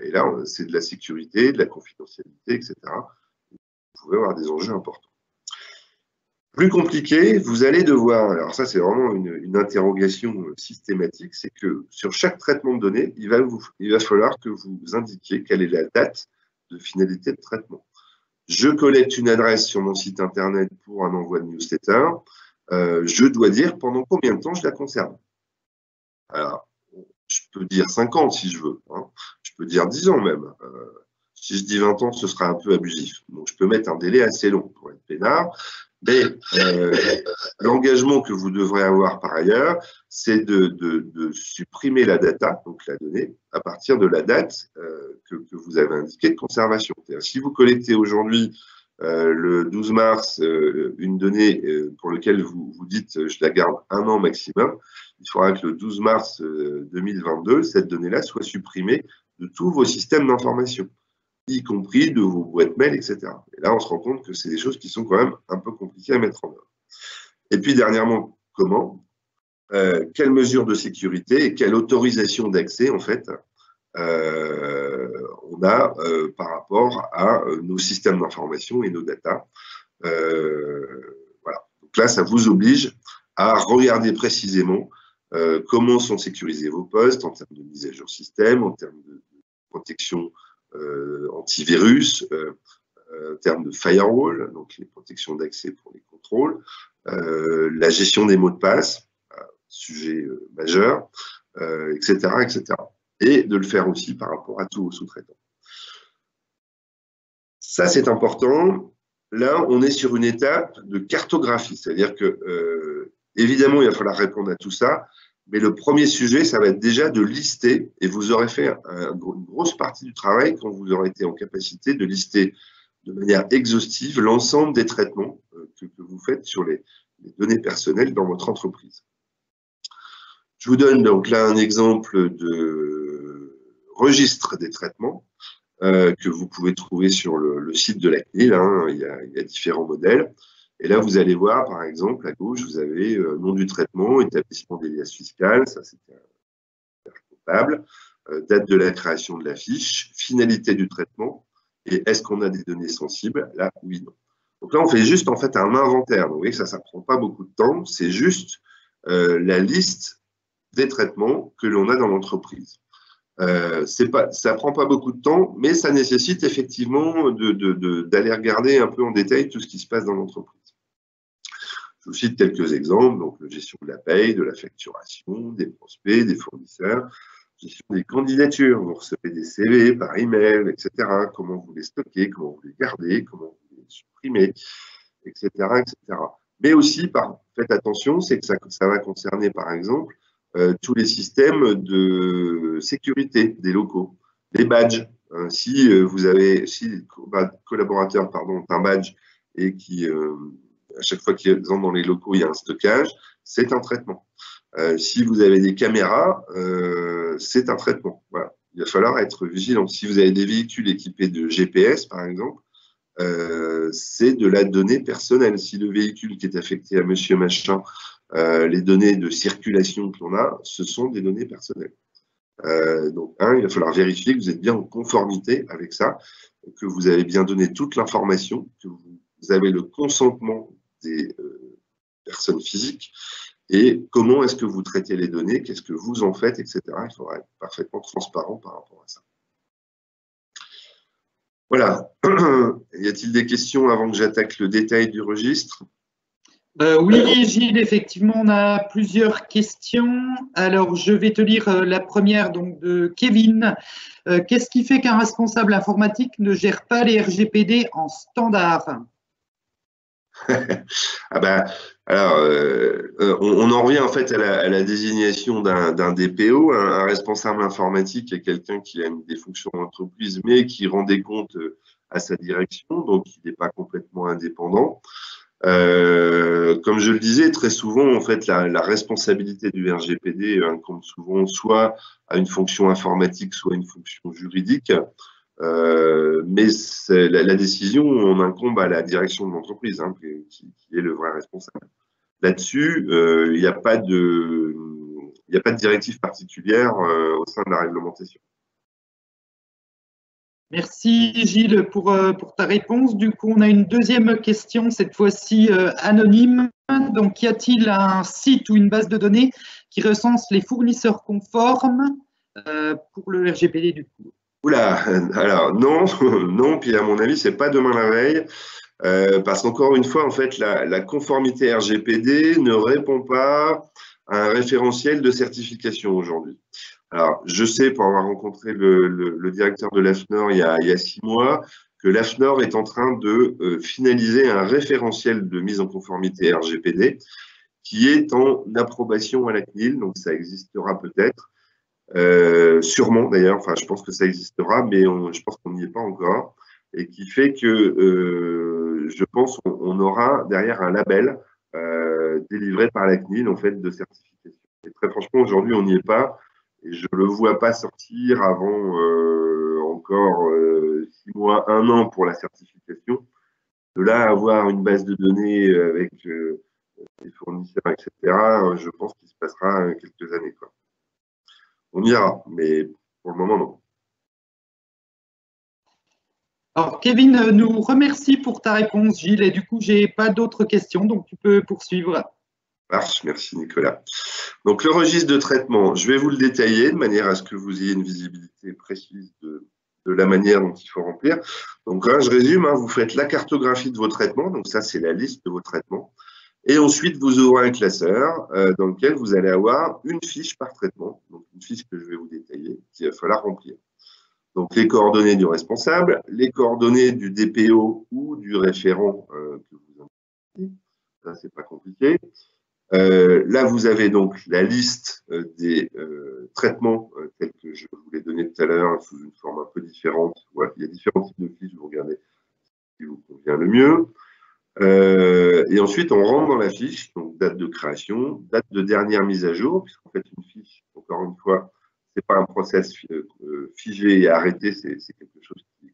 Et là, c'est de la sécurité, de la confidentialité, etc. Vous pouvez avoir des enjeux importants. Plus compliqué, vous allez devoir, alors ça c'est vraiment une interrogation systématique, c'est que sur chaque traitement de données, il va falloir que vous indiquiez quelle est la date de finalité de traitement. Je collecte une adresse sur mon site internet pour un envoi de newsletter, je dois dire pendant combien de temps je la conserve. Alors, je peux dire 5 ans si je veux, hein. Je peux dire 10 ans même. Si je dis 20 ans, ce sera un peu abusif. Donc, je peux mettre un délai assez long pour être peinard. Mais l'engagement que vous devrez avoir par ailleurs, c'est de supprimer la data, donc la donnée, à partir de la date que vous avez indiquée de conservation. Si vous collectez aujourd'hui, le 12 mars, une donnée pour laquelle vous dites je la garde 1 an maximum, il faudra que le 12 mars 2022, cette donnée-là soit supprimée de tous vos systèmes d'information, y compris de vos boîtes mail, etc. Et là, on se rend compte que c'est des choses qui sont quand même un peu compliquées à mettre en œuvre. Et puis, dernièrement, comment? Quelles mesures de sécurité et quelle autorisation d'accès, en fait, on a par rapport à nos systèmes d'information et nos data. Voilà. Donc là, ça vous oblige à regarder précisément comment sont sécurisés vos postes en termes de mise à jour système, en termes de protection antivirus, en termes de firewall, donc les protections d'accès pour les contrôles, la gestion des mots de passe, sujet majeur, etc., etc. Et de le faire aussi par rapport à tous vos sous-traitants. Ça, c'est important. Là, on est sur une étape de cartographie, c'est-à-dire que, évidemment, il va falloir répondre à tout ça, mais le premier sujet, ça va être déjà de lister, et vous aurez fait une grosse partie du travail quand vous aurez été en capacité de lister de manière exhaustive l'ensemble des traitements que vous faites sur les données personnelles dans votre entreprise. Je vous donne donc là un exemple de registre des traitements que vous pouvez trouver sur le site de la CNIL. Hein. Il y a différents modèles. Et là, vous allez voir, par exemple, à gauche, vous avez nom du traitement, établissement des liasses fiscales, ça c'était un comptable, date de la création de la fiche, finalité du traitement, et est-ce qu'on a des données sensibles? Là, oui, non. Donc là, on fait juste en fait un inventaire. Donc, vous voyez que ça ne prend pas beaucoup de temps, c'est juste la liste des traitements que l'on a dans l'entreprise. Ça ne prend pas beaucoup de temps, mais ça nécessite effectivement d'aller regarder un peu en détail tout ce qui se passe dans l'entreprise. Je vous cite quelques exemples, donc la gestion de la paye, de la facturation, des prospects, des fournisseurs, gestion des candidatures, vous recevez des CV par email, etc. Comment vous les stockez, comment vous les gardez, comment vous les supprimez, etc. etc. Mais aussi, faites attention, c'est que ça va concerner par exemple tous les systèmes de sécurité des locaux, les badges. Si le collaborateur ont un badge et qui, à chaque fois qu'ils entrent dans les locaux, il y a un stockage, c'est un traitement. Si vous avez des caméras, c'est un traitement. Voilà. Il va falloir être vigilant. Si vous avez des véhicules équipés de GPS, par exemple, c'est de la donnée personnelle. Si le véhicule qui est affecté à monsieur machin, les données de circulation que l'on a, ce sont des données personnelles. Donc, il va falloir vérifier que vous êtes bien en conformité avec ça, que vous avez bien donné toute l'information, que vous avez le consentement des personnes physiques, et comment est-ce que vous traitez les données, qu'est-ce que vous en faites, etc. Il faudra être parfaitement transparent par rapport à ça. Voilà. Y a-t-il des questions avant que j'attaque le détail du registre? Oui, Gilles, effectivement, on a plusieurs questions. Alors, je vais te lire la première donc, de Kevin. Qu'est-ce qui fait qu'un responsable informatique ne gère pas les RGPD en standard? On en revient en fait à la désignation d'un DPO. Un responsable informatique est quelqu'un qui a des fonctions d'entreprise, mais qui rend des comptes à sa direction, donc il n'est pas complètement indépendant. Comme je le disais, très souvent, en fait, la responsabilité du RGPD incombe souvent soit à une fonction informatique, soit à une fonction juridique. Mais la décision, on incombe à la direction de l'entreprise, qui est le vrai responsable. Là-dessus, il n'y a pas de directive particulière au sein de la réglementation. Merci Gilles pour ta réponse. Du coup, on a une deuxième question, cette fois-ci anonyme. Donc, y a-t-il un site ou une base de données qui recense les fournisseurs conformes pour le RGPD du coup? Oula, alors non, non, puis à mon avis, c'est pas demain la veille, parce qu'encore une fois, en fait, la conformité RGPD ne répond pas à un référentiel de certification aujourd'hui. Alors, je sais, pour avoir rencontré le directeur de l'AFNOR il y a 6 mois, que l'AFNOR est en train de finaliser un référentiel de mise en conformité RGPD qui est en approbation à la CNIL, donc ça existera peut-être. Sûrement d'ailleurs, enfin je pense que ça existera, mais je pense qu'on n'y est pas encore, et qui fait que je pense qu'on aura derrière un label délivré par la CNIL en fait de certification. Et très franchement, aujourd'hui on n'y est pas, et je ne le vois pas sortir avant encore 6 mois, 1 an pour la certification. De là à avoir une base de données avec les fournisseurs, etc., je pense qu'il se passera quelques années, quoi. On ira, mais pour le moment, non. Alors, Kevin nous remercie pour ta réponse, Gilles, et du coup, je n'ai pas d'autres questions, donc tu peux poursuivre. Marche, merci Nicolas. Donc, le registre de traitement, je vais vous le détailler de manière à ce que vous ayez une visibilité précise de la manière dont il faut remplir. Donc là, je résume, vous faites la cartographie de vos traitements, donc ça, c'est la liste de vos traitements. Et ensuite, vous aurez un classeur dans lequel vous allez avoir une fiche par traitement. Donc, fiche que je vais vous détailler, qu'il va falloir remplir. Donc, les coordonnées du responsable, les coordonnées du DPO ou du référent que vous indiquez. Ça, c'est pas compliqué. Là, vous avez donc la liste des traitements tels que je vous l'ai donné tout à l'heure, sous une forme un peu différente. Voilà, il y a différents types de fiches, vous regardez ce qui vous convient le mieux. Et ensuite, on rentre dans la fiche, donc date de création, date de dernière mise à jour, puisqu'en fait, une fiche, encore une fois, ce n'est pas un process figé et arrêté, c'est quelque chose qui...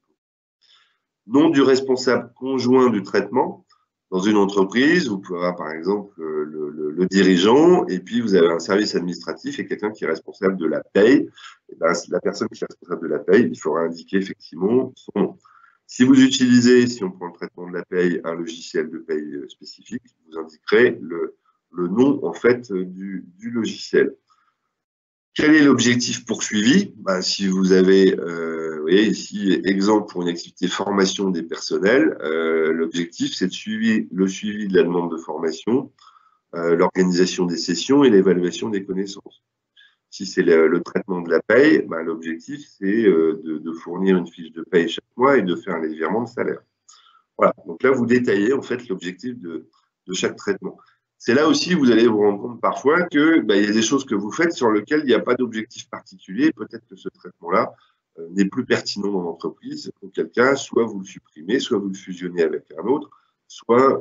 Nom du responsable conjoint du traitement. Dans une entreprise, vous pouvez avoir par exemple le dirigeant, et puis vous avez un service administratif et quelqu'un qui est responsable de la paye. Et ben, la personne qui est responsable de la paye, il faudra indiquer effectivement son nom. Si vous utilisez, si on prend le traitement de la paye, un logiciel de paye spécifique, vous indiquerez le nom en fait du logiciel. Quel est l'objectif poursuivi? Ben, si vous avez, vous voyez ici, exemple pour une activité formation des personnels, l'objectif c'est le suivi de la demande de formation, l'organisation des sessions et l'évaluation des connaissances. Si c'est le traitement de la paye, ben, l'objectif c'est de fournir une fiche de paye chaque mois et de faire les virements de salaire. Voilà, donc là vous détaillez en fait l'objectif de chaque traitement. C'est là aussi où vous allez vous rendre compte parfois que y a des choses que vous faites sur lesquelles il n'y a pas d'objectif particulier. Peut-être que ce traitement-là n'est plus pertinent dans l'entreprise. Auquel cas, soit vous le supprimez, soit vous le fusionnez avec un autre, soit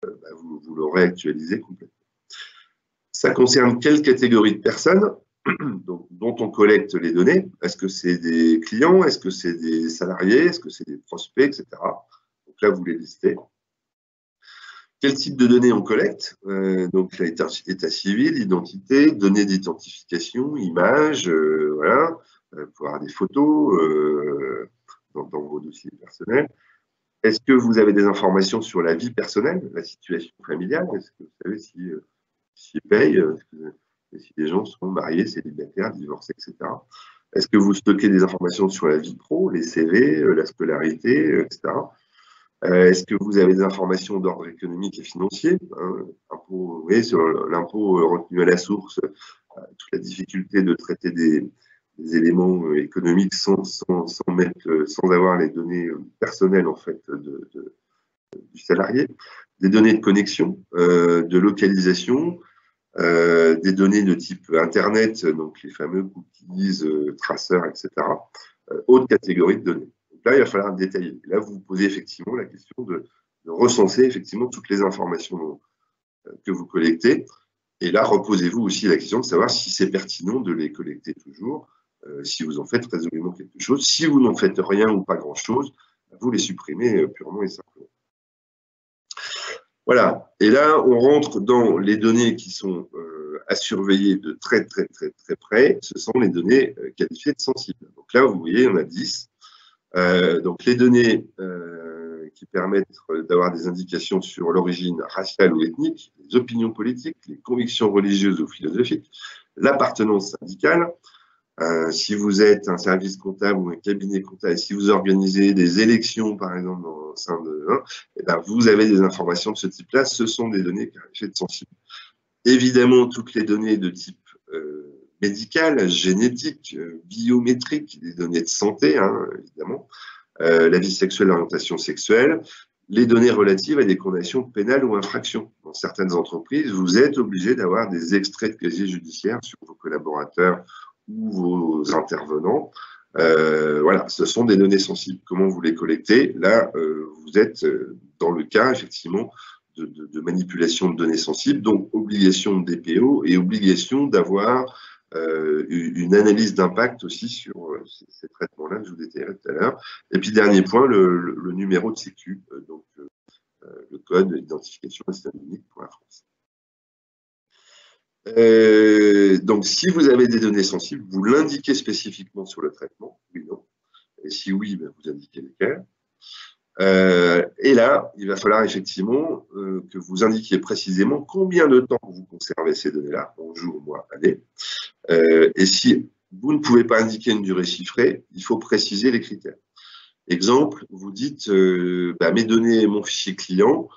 vous le réactualisez complètement. Ça concerne quelle catégorie de personnes dont on collecte les données? Est-ce que c'est des clients? Est-ce que c'est des salariés? Est-ce que c'est des prospects, etc. Donc là, vous les listez. Quel type de données on collecte? Donc, état civil, identité, données d'identification, images, voilà. Vous pouvez avoir des photos dans vos dossiers personnels. Est-ce que vous avez des informations sur la vie personnelle, la situation familiale? Est-ce que vous savez s'ils payent, si les gens sont mariés, célibataires, divorcés, etc. Est-ce que vous stockez des informations sur la vie pro, les CV, la scolarité, etc. Est-ce que vous avez des informations d'ordre économique et financier, impôt, vous voyez, sur l'impôt retenu à la source, toute la difficulté de traiter des éléments économiques sans avoir les données personnelles en fait du salarié, des données de connexion, de localisation, des données de type Internet, donc les fameux cookies, traceurs, etc. Autre catégorie de données. Là, il va falloir détailler. Là, vous vous posez effectivement la question de recenser effectivement toutes les informations que vous collectez. Et là, reposez-vous aussi la question de savoir si c'est pertinent de les collecter toujours, si vous en faites résolument quelque chose. Si vous n'en faites rien ou pas grand-chose, vous les supprimez purement et simplement. Voilà. Et là, on rentre dans les données qui sont à surveiller de très près. Ce sont les données qualifiées de sensibles. Donc là, vous voyez, on a 10. Donc les données qui permettent d'avoir des indications sur l'origine raciale ou ethnique, les opinions politiques, les convictions religieuses ou philosophiques, l'appartenance syndicale. Si vous êtes un service comptable ou un cabinet comptable, si vous organisez des élections, par exemple, au sein de vous avez des informations de ce type-là. Ce sont des données qualifiées de sensibles. Évidemment, toutes les données de type médicales, génétiques, biométriques, des données de santé, évidemment, la vie sexuelle, l'orientation sexuelle, les données relatives à des condamnations pénales ou infractions. Dans certaines entreprises, vous êtes obligé d'avoir des extraits de casier judiciaire sur vos collaborateurs ou vos intervenants. Voilà, ce sont des données sensibles. Comment vous les collectez? Là, vous êtes dans le cas, effectivement, de manipulation de données sensibles, donc obligation de DPO et obligation d'avoir une analyse d'impact aussi sur ces traitements-là que je vous détaillerai tout à l'heure. Et puis, dernier point, le numéro de sécu, donc le code d'identification et système unique pour la France. Donc, si vous avez des données sensibles, vous l'indiquez spécifiquement sur le traitement, oui, non. Et si oui, vous indiquez lesquelles. Et là, il va falloir effectivement que vous indiquiez précisément combien de temps vous conservez ces données-là, en jours, mois, années. Et si vous ne pouvez pas indiquer une durée chiffrée, il faut préciser les critères. Exemple, vous dites mes données, mon fichier client,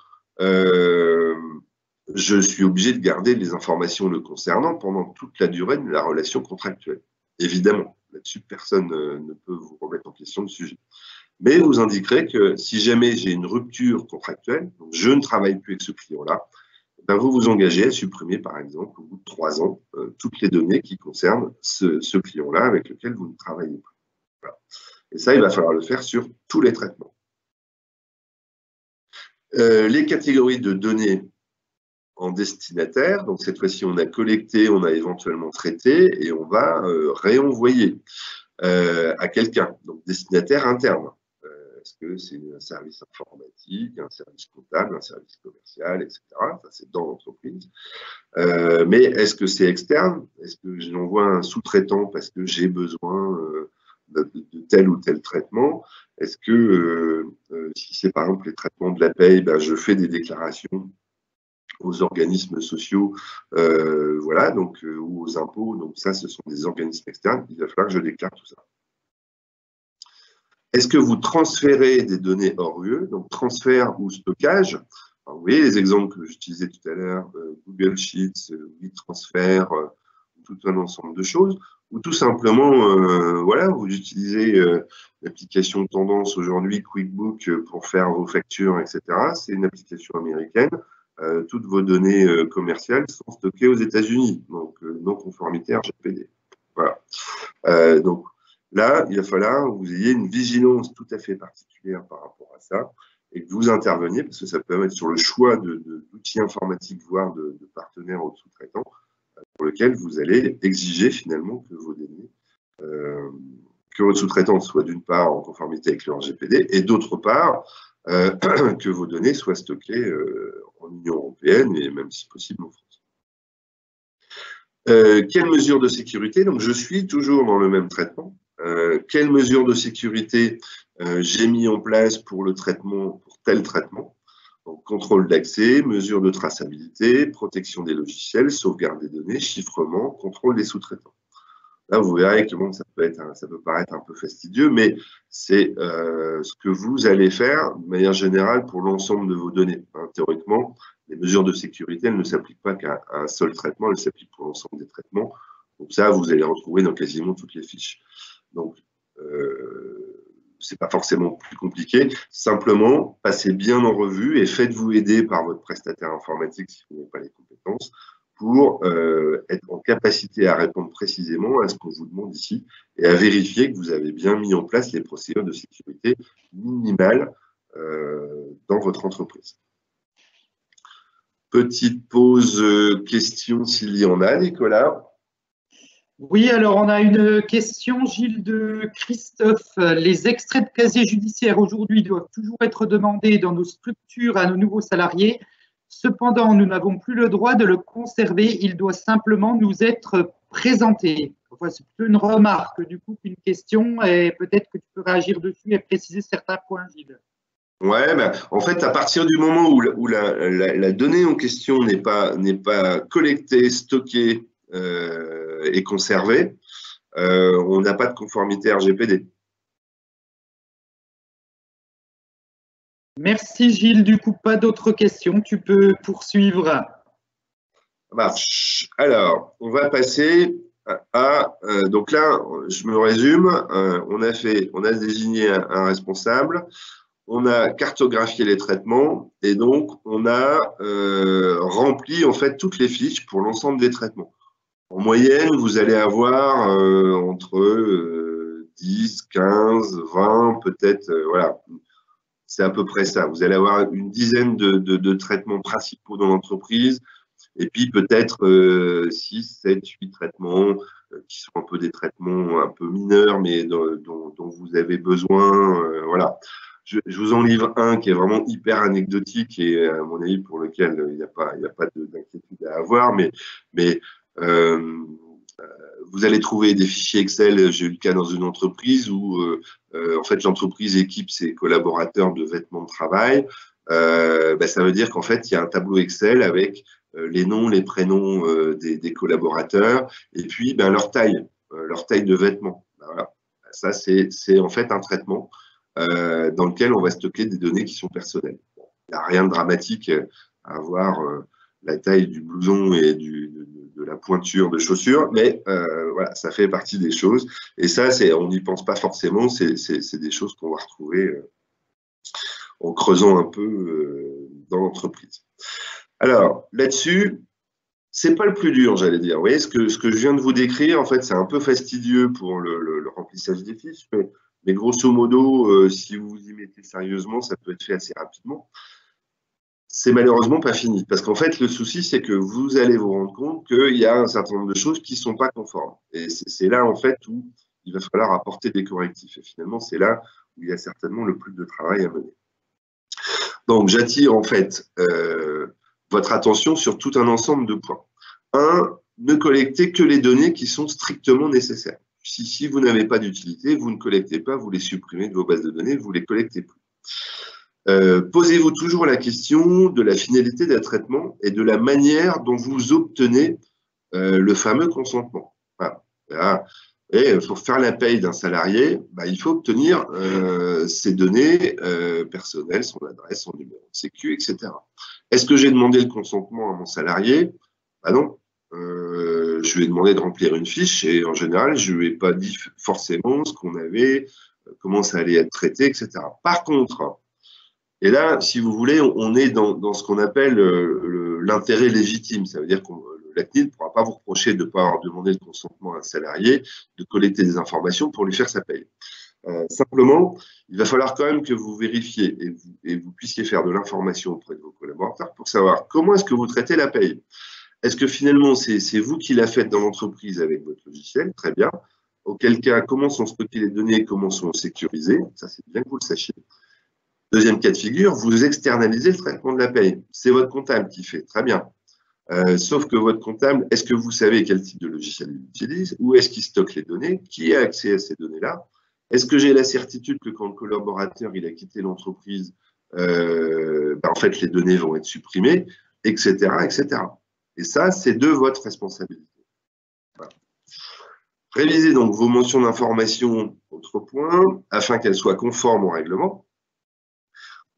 je suis obligé de garder les informations le concernant pendant toute la durée de la relation contractuelle. Évidemment, là-dessus, personne ne peut vous remettre en question le sujet. Mais vous indiquerez que si jamais j'ai une rupture contractuelle, donc je ne travaille plus avec ce client-là, ben vous vous engagez à supprimer, par exemple, au bout de 3 ans, toutes les données qui concernent ce client-là avec lequel vous ne travaillez plus. Voilà. Et ça, il va falloir le faire sur tous les traitements. Les catégories de données en destinataire, donc cette fois-ci, on a collecté, on a éventuellement traité et on va réenvoyer à quelqu'un, donc destinataire interne. Est-ce que c'est un service informatique, un service comptable, un service commercial, etc. Ça, c'est dans l'entreprise. Mais est-ce que c'est externe? Est-ce que j'envoie un sous-traitant parce que j'ai besoin de tel ou tel traitement? Est-ce que, si c'est par exemple les traitements de la paye, ben, je fais des déclarations aux organismes sociaux, voilà, donc, ou aux impôts. Donc ça, ce sont des organismes externes. Il va falloir que je déclare tout ça. Est-ce que vous transférez des données hors UE, donc transfert ou stockage? Alors, vous voyez les exemples que j'utilisais tout à l'heure, Google Sheets, WeTransfer, tout un ensemble de choses, ou tout simplement, voilà, vous utilisez l'application Tendance aujourd'hui, QuickBook, pour faire vos factures, etc. C'est une application américaine. Toutes vos données commerciales sont stockées aux États-Unis, donc non conformité RGPD. Voilà. Donc, là, il va falloir que vous ayez une vigilance tout à fait particulière par rapport à ça et que vous interveniez, parce que ça peut être sur le choix d'outils informatiques, voire de partenaires ou de sous-traitants, pour lequel vous allez exiger finalement que vos données, que votre sous-traitant soit d'une part en conformité avec le RGPD et d'autre part, que vos données soient stockées en Union européenne et même si possible en France. Quelles mesures de sécurité? Donc, je suis toujours dans le même traitement. Quelles mesures de sécurité j'ai mis en place pour le traitement, pour tel traitement? Donc, contrôle d'accès, mesures de traçabilité, protection des logiciels, sauvegarde des données, chiffrement, contrôle des sous-traitants. Là, vous verrez que bon, ça peut paraître un peu fastidieux, mais c'est ce que vous allez faire de manière générale pour l'ensemble de vos données. Hein, théoriquement, les mesures de sécurité, elles ne s'appliquent pas qu'à un seul traitement, elles s'appliquent pour l'ensemble des traitements. Donc ça, vous allez retrouver dans quasiment toutes les fiches. Donc, c'est pas forcément plus compliqué. Simplement, passez bien en revue et faites-vous aider par votre prestataire informatique si vous n'avez pas les compétences pour être en capacité à répondre précisément à ce qu'on vous demande ici et à vérifier que vous avez bien mis en place les procédures de sécurité minimales dans votre entreprise. Petite pause question s'il y en a, Nicolas. Oui, alors on a une question, Gilles, de Christophe. Les extraits de casier judiciaire aujourd'hui doivent toujours être demandés dans nos structures à nos nouveaux salariés. Cependant, nous n'avons plus le droit de le conserver. Il doit simplement nous être présenté. Enfin, c'est plutôt une remarque, du coup, qu'une question. Et peut-être que tu peux réagir dessus et préciser certains points, Gilles. Ouais, ben, en fait, à partir du moment où la donnée en question n'est pas collectée, stockée et conservée, on n'a pas de conformité RGPD. Merci Gilles, du coup, pas d'autres questions, tu peux poursuivre. Ça marche. Alors, on va passer à donc là, je me résume, on a désigné un responsable, on a cartographié les traitements et donc on a rempli en fait toutes les fiches pour l'ensemble des traitements. En moyenne, vous allez avoir entre 10, 15, 20, peut-être, voilà, c'est à peu près ça. Vous allez avoir une dizaine de traitements principaux dans l'entreprise et puis peut-être 6, 7, 8 traitements qui sont un peu des traitements un peu mineurs mais dont vous avez besoin, voilà. Je vous en livre un qui est vraiment hyper anecdotique et à mon avis pour lequel il n'y a pas d'inquiétude à avoir, mais vous allez trouver des fichiers Excel. J'ai eu le cas dans une entreprise où en fait l'entreprise équipe ses collaborateurs de vêtements de travail. Ça veut dire qu'en fait il y a un tableau Excel avec les noms, les prénoms des collaborateurs et puis leur taille de vêtements. Voilà. Ça c'est en fait un traitement dans lequel on va stocker des données qui sont personnelles. Bon, il n'y a rien de dramatique à avoir la taille du blouson et de la pointure de chaussures, mais voilà, ça fait partie des choses. Et ça, on n'y pense pas forcément, c'est des choses qu'on va retrouver en creusant un peu dans l'entreprise. Alors, là-dessus, c'est pas le plus dur, j'allais dire. Vous voyez, ce que je viens de vous décrire, en fait, c'est un peu fastidieux pour le remplissage des fiches, mais grosso modo, si vous vous y mettez sérieusement, ça peut être fait assez rapidement. C'est malheureusement pas fini, parce qu'en fait, le souci, c'est que vous allez vous rendre compte qu'il y a un certain nombre de choses qui ne sont pas conformes. Et c'est là, en fait, où il va falloir apporter des correctifs. Et finalement, c'est là où il y a certainement le plus de travail à mener. Donc, j'attire, en fait, votre attention sur tout un ensemble de points. 1, ne collectez que les données qui sont strictement nécessaires. Si vous n'avez pas d'utilité, vous ne collectez pas, vous les supprimez de vos bases de données, vous ne les collectez plus. Posez-vous toujours la question de la finalité d'un traitement et de la manière dont vous obtenez le fameux consentement. Voilà. Et pour faire la paye d'un salarié, il faut obtenir ses données personnelles, son adresse, son numéro de sécu, etc. Est-ce que j'ai demandé le consentement à mon salarié? Non. Je lui ai demandé de remplir une fiche et en général, je ne lui ai pas dit forcément ce qu'on avait, comment ça allait être traité, etc. Par contre, et là, si vous voulez, on est dans ce qu'on appelle l'intérêt légitime. Ça veut dire que la CNIL ne pourra pas vous reprocher de ne pas avoir demandé le consentement à un salarié de collecter des informations pour lui faire sa paye. Simplement, il va falloir quand même que vous vérifiez et vous puissiez faire de l'information auprès de vos collaborateurs pour savoir comment est-ce que vous traitez la paye. Est-ce que finalement, c'est vous qui la faites dans l'entreprise avec votre logiciel? Très bien. Auquel cas, comment sont stockées les données, comment sont sécurisées? Ça, c'est bien que vous le sachiez. Deuxième cas de figure, vous externalisez le traitement de la paye. C'est votre comptable qui fait, très bien. Sauf que votre comptable, est-ce que vous savez quel type de logiciel il utilise? Où est-ce qu'il stocke les données? Qui a accès à ces données-là? Est-ce que j'ai la certitude que quand le collaborateur il a quitté l'entreprise, en fait, les données vont être supprimées, etc., etc. Et ça, c'est de votre responsabilité. Voilà. Révisez donc vos mentions d'information, autre point, afin qu'elles soient conformes au règlement.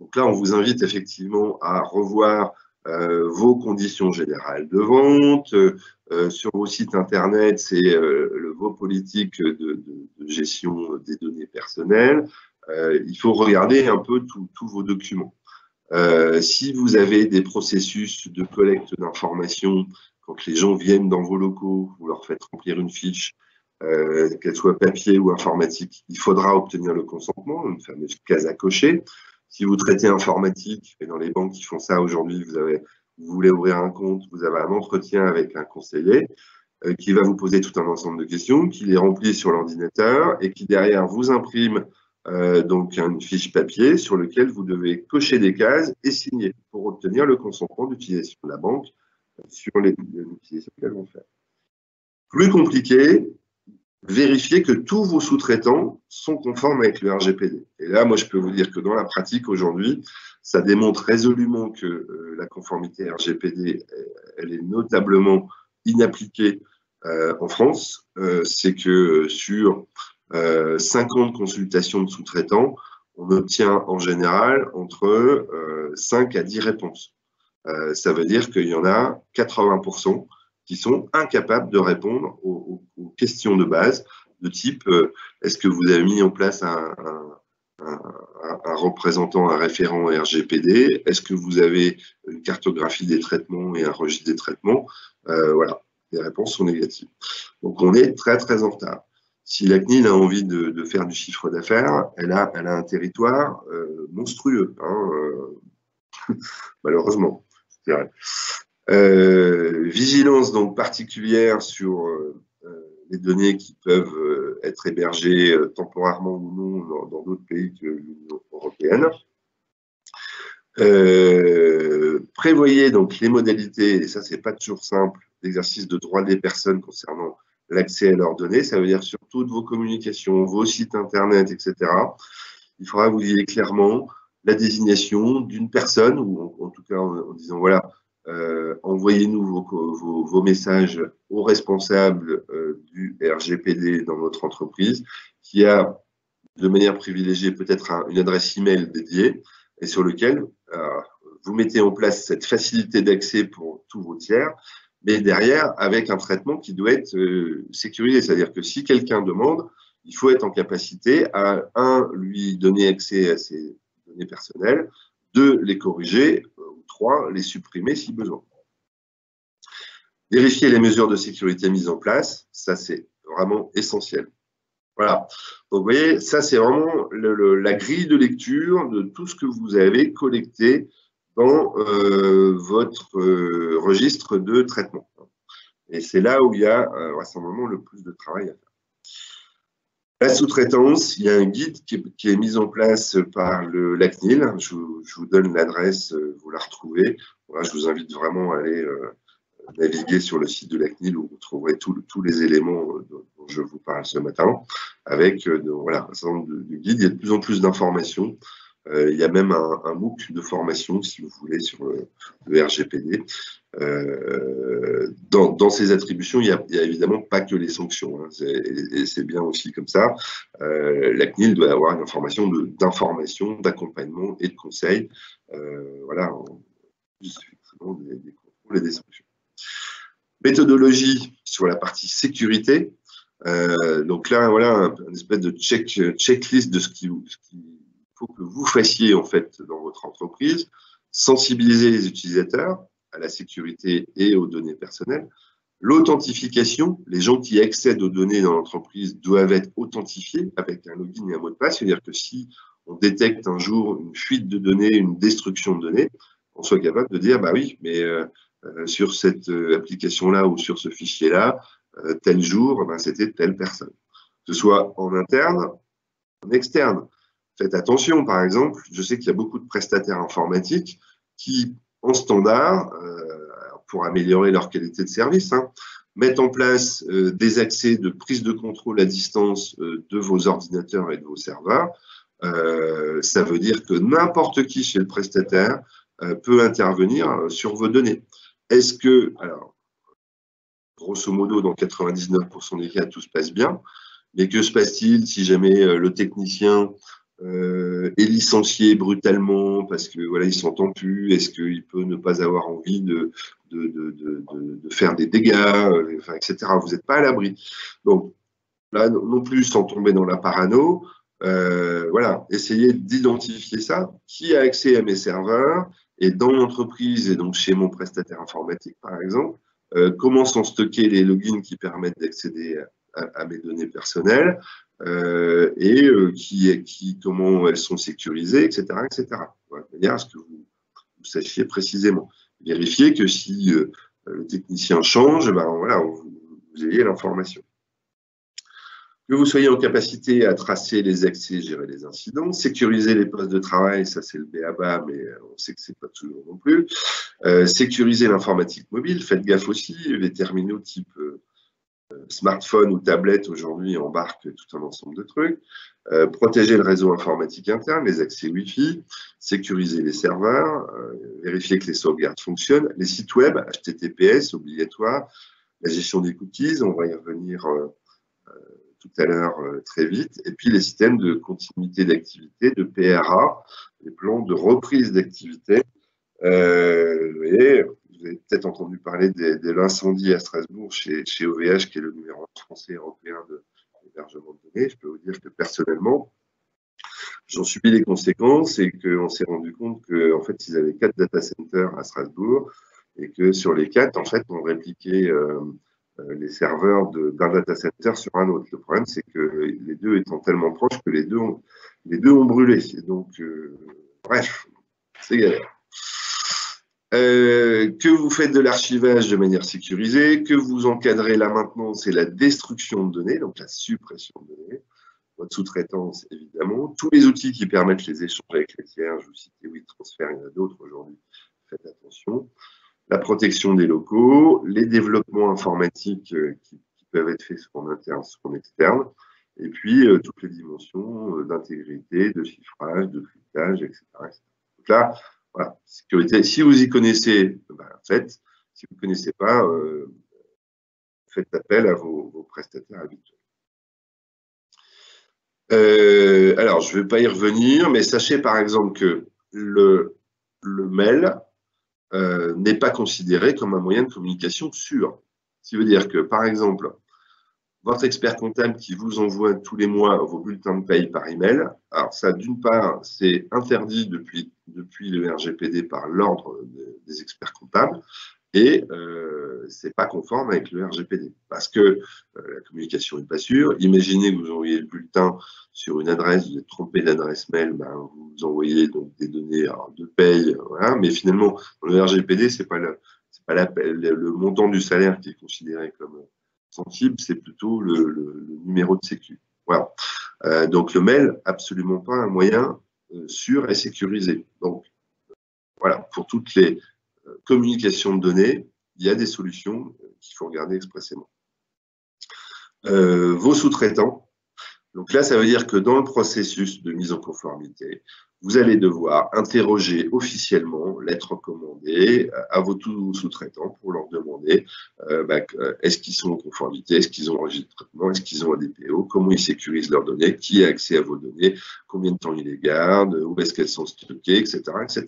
Donc là, on vous invite effectivement à revoir vos conditions générales de vente. Sur vos sites internet, c'est vos politiques de gestion des données personnelles. Il faut regarder un peu tous vos documents. Si vous avez des processus de collecte d'informations, quand les gens viennent dans vos locaux, vous leur faites remplir une fiche, qu'elle soit papier ou informatique, il faudra obtenir le consentement, une fameuse case à cocher. Si vous traitez informatique, et dans les banques qui font ça aujourd'hui, vous voulez ouvrir un compte, vous avez un entretien avec un conseiller qui va vous poser tout un ensemble de questions, qui les remplit sur l'ordinateur et qui derrière vous imprime donc une fiche papier sur laquelle vous devez cocher des cases et signer pour obtenir le consentement d'utilisation de la banque sur l'utilisation qu'elles vont faire. Plus compliqué, vérifiez que tous vos sous-traitants sont conformes avec le RGPD. Et là, moi, je peux vous dire que dans la pratique aujourd'hui, ça démontre résolument que la conformité RGPD, elle est notablement inappliquée en France. C'est que sur 50 consultations de sous-traitants, on obtient en général entre 5 à 10 réponses. Ça veut dire qu'il y en a 80% qui sont incapables de répondre aux questions de base de type est-ce que vous avez mis en place un représentant, un référent RGPD? Est-ce que vous avez une cartographie des traitements et un registre des traitements? Voilà, les réponses sont négatives. Donc on est très très en retard. Si la CNIL a envie de faire du chiffre d'affaires, elle a un territoire monstrueux, hein, malheureusement, je dirais. Vigilance donc particulière sur les données qui peuvent être hébergées temporairement ou non dans d'autres pays que l'Union européenne. Prévoyez donc les modalités, et ça c'est pas toujours simple, d'exercice de droits des personnes concernant l'accès à leurs données. Ça veut dire sur toutes vos communications, vos sites internet, etc. Il faudra que vous ayez clairement la désignation d'une personne, ou en tout cas en disant voilà, envoyez-nous vos messages aux responsables du RGPD dans votre entreprise, qui a de manière privilégiée peut-être une adresse email dédiée et sur lequel vous mettez en place cette facilité d'accès pour tous vos tiers, mais derrière, avec un traitement qui doit être sécurisé. C'est-à-dire que si quelqu'un demande, il faut être en capacité à, lui donner accès à ses données personnelles, 2, les corriger, ou 3, les supprimer si besoin. Vérifier les mesures de sécurité mises en place, ça c'est vraiment essentiel. Voilà. Donc, vous voyez, ça, c'est vraiment la grille de lecture de tout ce que vous avez collecté dans votre registre de traitement. Et c'est là où il y a vraisemblablement le plus de travail à faire. La sous-traitance, il y a un guide qui est mis en place par la CNIL. Je vous donne l'adresse, vous la retrouvez. Voilà, je vous invite vraiment à aller naviguer sur le site de la CNIL où vous trouverez tous les éléments dont je vous parle ce matin, avec voilà, un certain nombre de guides. Il y a de plus en plus d'informations. Il y a même un MOOC de formation, si vous voulez, sur le RGPD. Dans ces attributions, il n'y a évidemment pas que les sanctions, hein, et c'est bien aussi comme ça. La CNIL doit avoir une information d'information, d'accompagnement et de conseil, voilà, en plus effectivement des contrôles et des sanctions. Méthodologie sur la partie sécurité. Donc là, voilà, une espèce de checklist de ce qu'il faut que vous fassiez en fait dans votre entreprise. Sensibiliser les utilisateurs à la sécurité et aux données personnelles. L'authentification, les gens qui accèdent aux données dans l'entreprise doivent être authentifiés avec un login et un mot de passe. C'est-à-dire que si on détecte un jour une fuite de données, une destruction de données, on soit capable de dire, bah oui, mais sur cette application-là ou sur ce fichier-là, tel jour, ben, c'était telle personne. Que ce soit en interne, en externe. Faites attention, par exemple, je sais qu'il y a beaucoup de prestataires informatiques qui, en standard, pour améliorer leur qualité de service, hein, mettent en place des accès de prise de contrôle à distance de vos ordinateurs et de vos serveurs. Ça veut dire que n'importe qui chez le prestataire peut intervenir sur vos données. Est-ce que, alors, grosso modo, dans 99% des cas, tout se passe bien, mais que se passe-t-il si jamais le technicien est licencié brutalement parce que voilà, il s'entend plus? Est-ce qu'il peut ne pas avoir envie de faire des dégâts, enfin, etc. Vous n'êtes pas à l'abri. Donc là, non plus, sans tomber dans la parano, voilà, essayez d'identifier ça. Qui a accès à mes serveurs? Et dans l'entreprise, et donc chez mon prestataire informatique, par exemple, comment sont stockés les logins qui permettent d'accéder à mes données personnelles, et comment elles sont sécurisées, etc. etc. Voilà, de manière à ce que vous sachiez précisément. Vérifiez que si le technicien change, ben, voilà, vous ayez l'information. Que vous soyez en capacité à tracer les accès, gérer les incidents, sécuriser les postes de travail, ça c'est le b.a.-ba, mais on sait que c'est pas toujours non plus. Sécuriser l'informatique mobile, faites gaffe aussi, les terminaux type smartphone ou tablette aujourd'hui embarquent tout un ensemble de trucs. Protéger le réseau informatique interne, les accès Wi-Fi, sécuriser les serveurs, vérifier que les sauvegardes fonctionnent, les sites web, HTTPS obligatoire, la gestion des cookies, on va y revenir tout à l'heure très vite, et puis les systèmes de continuité d'activité, de PRA, les plans de reprise d'activité. Vous avez peut-être entendu parler de l'incendie à Strasbourg chez OVH, qui est le numéro 1 français européen d'hébergement de données. Je peux vous dire que personnellement, j'en subis les conséquences et qu'on s'est rendu compte qu'en fait, ils avaient 4 data centers à Strasbourg et que sur les 4, en fait, on répliquait les serveurs d'un data center sur un autre. Le problème, c'est que les deux étant tellement proches que les deux ont brûlé. Et donc, bref, c'est galère. Que vous faites de l'archivage de manière sécurisée, que vous encadrez la maintenance et la destruction de données, donc la suppression de données, votre sous-traitance évidemment, tous les outils qui permettent les échanges avec les tiers, je vous citais WeTransfer, il y en a d'autres aujourd'hui, faites attention, la protection des locaux, les développements informatiques qui peuvent être faits soit en interne, soit en externe, et puis toutes les dimensions d'intégrité, de chiffrage, de cryptage, etc. Donc là, voilà, sécurité. Si vous y connaissez, ben, faites. Si vous ne connaissez pas, faites appel à vos prestataires habituels. Alors, je ne vais pas y revenir, mais sachez par exemple que le mail n'est pas considéré comme un moyen de communication sûr. Ce qui veut dire que, par exemple, votre expert comptable qui vous envoie tous les mois vos bulletins de paye par email, alors ça, d'une part, c'est interdit depuis le RGPD par l'ordre des experts comptables, et ce n'est pas conforme avec le RGPD, parce que la communication n'est pas sûre. Imaginez que vous envoyez le bulletin sur une adresse, vous êtes trompé d'adresse mail, ben, vous envoyez donc des données de paye, voilà, mais finalement, dans le RGPD, ce n'est pas, le montant du salaire qui est considéré comme sensible, c'est plutôt le numéro de sécu. Voilà. Donc le mail, absolument pas un moyen sûr et sécurisé. Donc voilà, pour toutes les communications de données, il y a des solutions qu'il faut regarder expressément. Vos sous-traitants, donc là, ça veut dire que dans le processus de mise en conformité, vous allez devoir interroger officiellement, lettre recommandée à vos sous-traitants pour leur demander est-ce qu'ils sont en conformité, est-ce qu'ils ont un registre de traitement, est-ce qu'ils ont un DPO, comment ils sécurisent leurs données, qui a accès à vos données, combien de temps ils les gardent, où est-ce qu'elles sont stockées, etc., etc.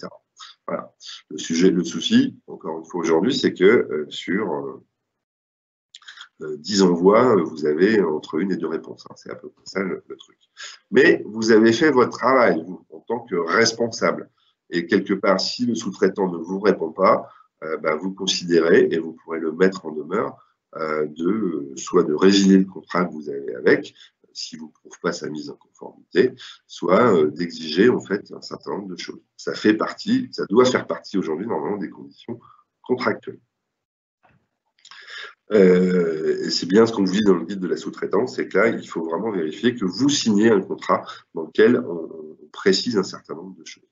Voilà. Le souci, encore une fois aujourd'hui, c'est que sur 10 envois, vous avez entre 1 et 2 réponses. Hein. C'est à peu près ça le truc. Mais vous avez fait votre travail, vous, en tant que responsable. Et quelque part, si le sous-traitant ne vous répond pas, vous considérez, et vous pourrez le mettre en demeure, soit de résilier le contrat que vous avez avec, s'il ne vous prouve pas sa mise en conformité, soit d'exiger en fait un certain nombre de choses. Ça doit faire partie aujourd'hui normalement des conditions contractuelles. C'est bien ce qu'on vous dit dans le guide de la sous-traitance, c'est que là, il faut vraiment vérifier que vous signez un contrat dans lequel on précise un certain nombre de choses.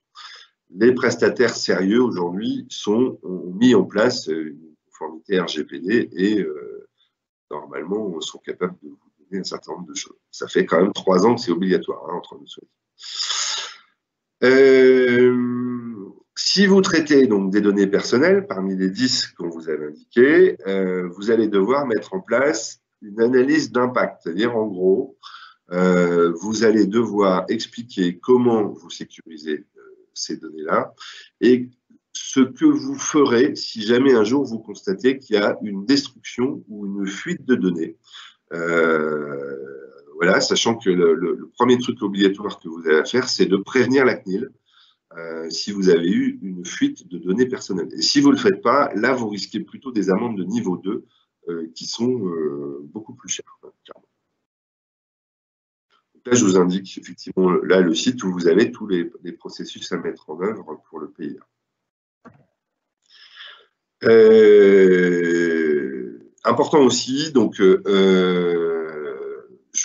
Les prestataires sérieux aujourd'hui ont mis en place une conformité RGPD et normalement sont capables de vous donner un certain nombre de choses. Ça fait quand même 3 ans que c'est obligatoire entre nous. Si vous traitez donc des données personnelles, parmi les 10 qu'on vous avait indiquées, vous allez devoir mettre en place une analyse d'impact. C'est-à-dire, en gros, vous allez devoir expliquer comment vous sécurisez ces données-là et ce que vous ferez si jamais un jour vous constatez qu'il y a une destruction ou une fuite de données. Voilà, sachant que le premier truc obligatoire que vous avez à faire, c'est de prévenir la CNIL si vous avez eu une fuite de données personnelles. Et si vous ne le faites pas, là, vous risquez plutôt des amendes de niveau 2 qui sont beaucoup plus chères. Donc là, je vous indique effectivement là, le site où vous avez tous les processus à mettre en œuvre pour le PIA. Important aussi, donc, je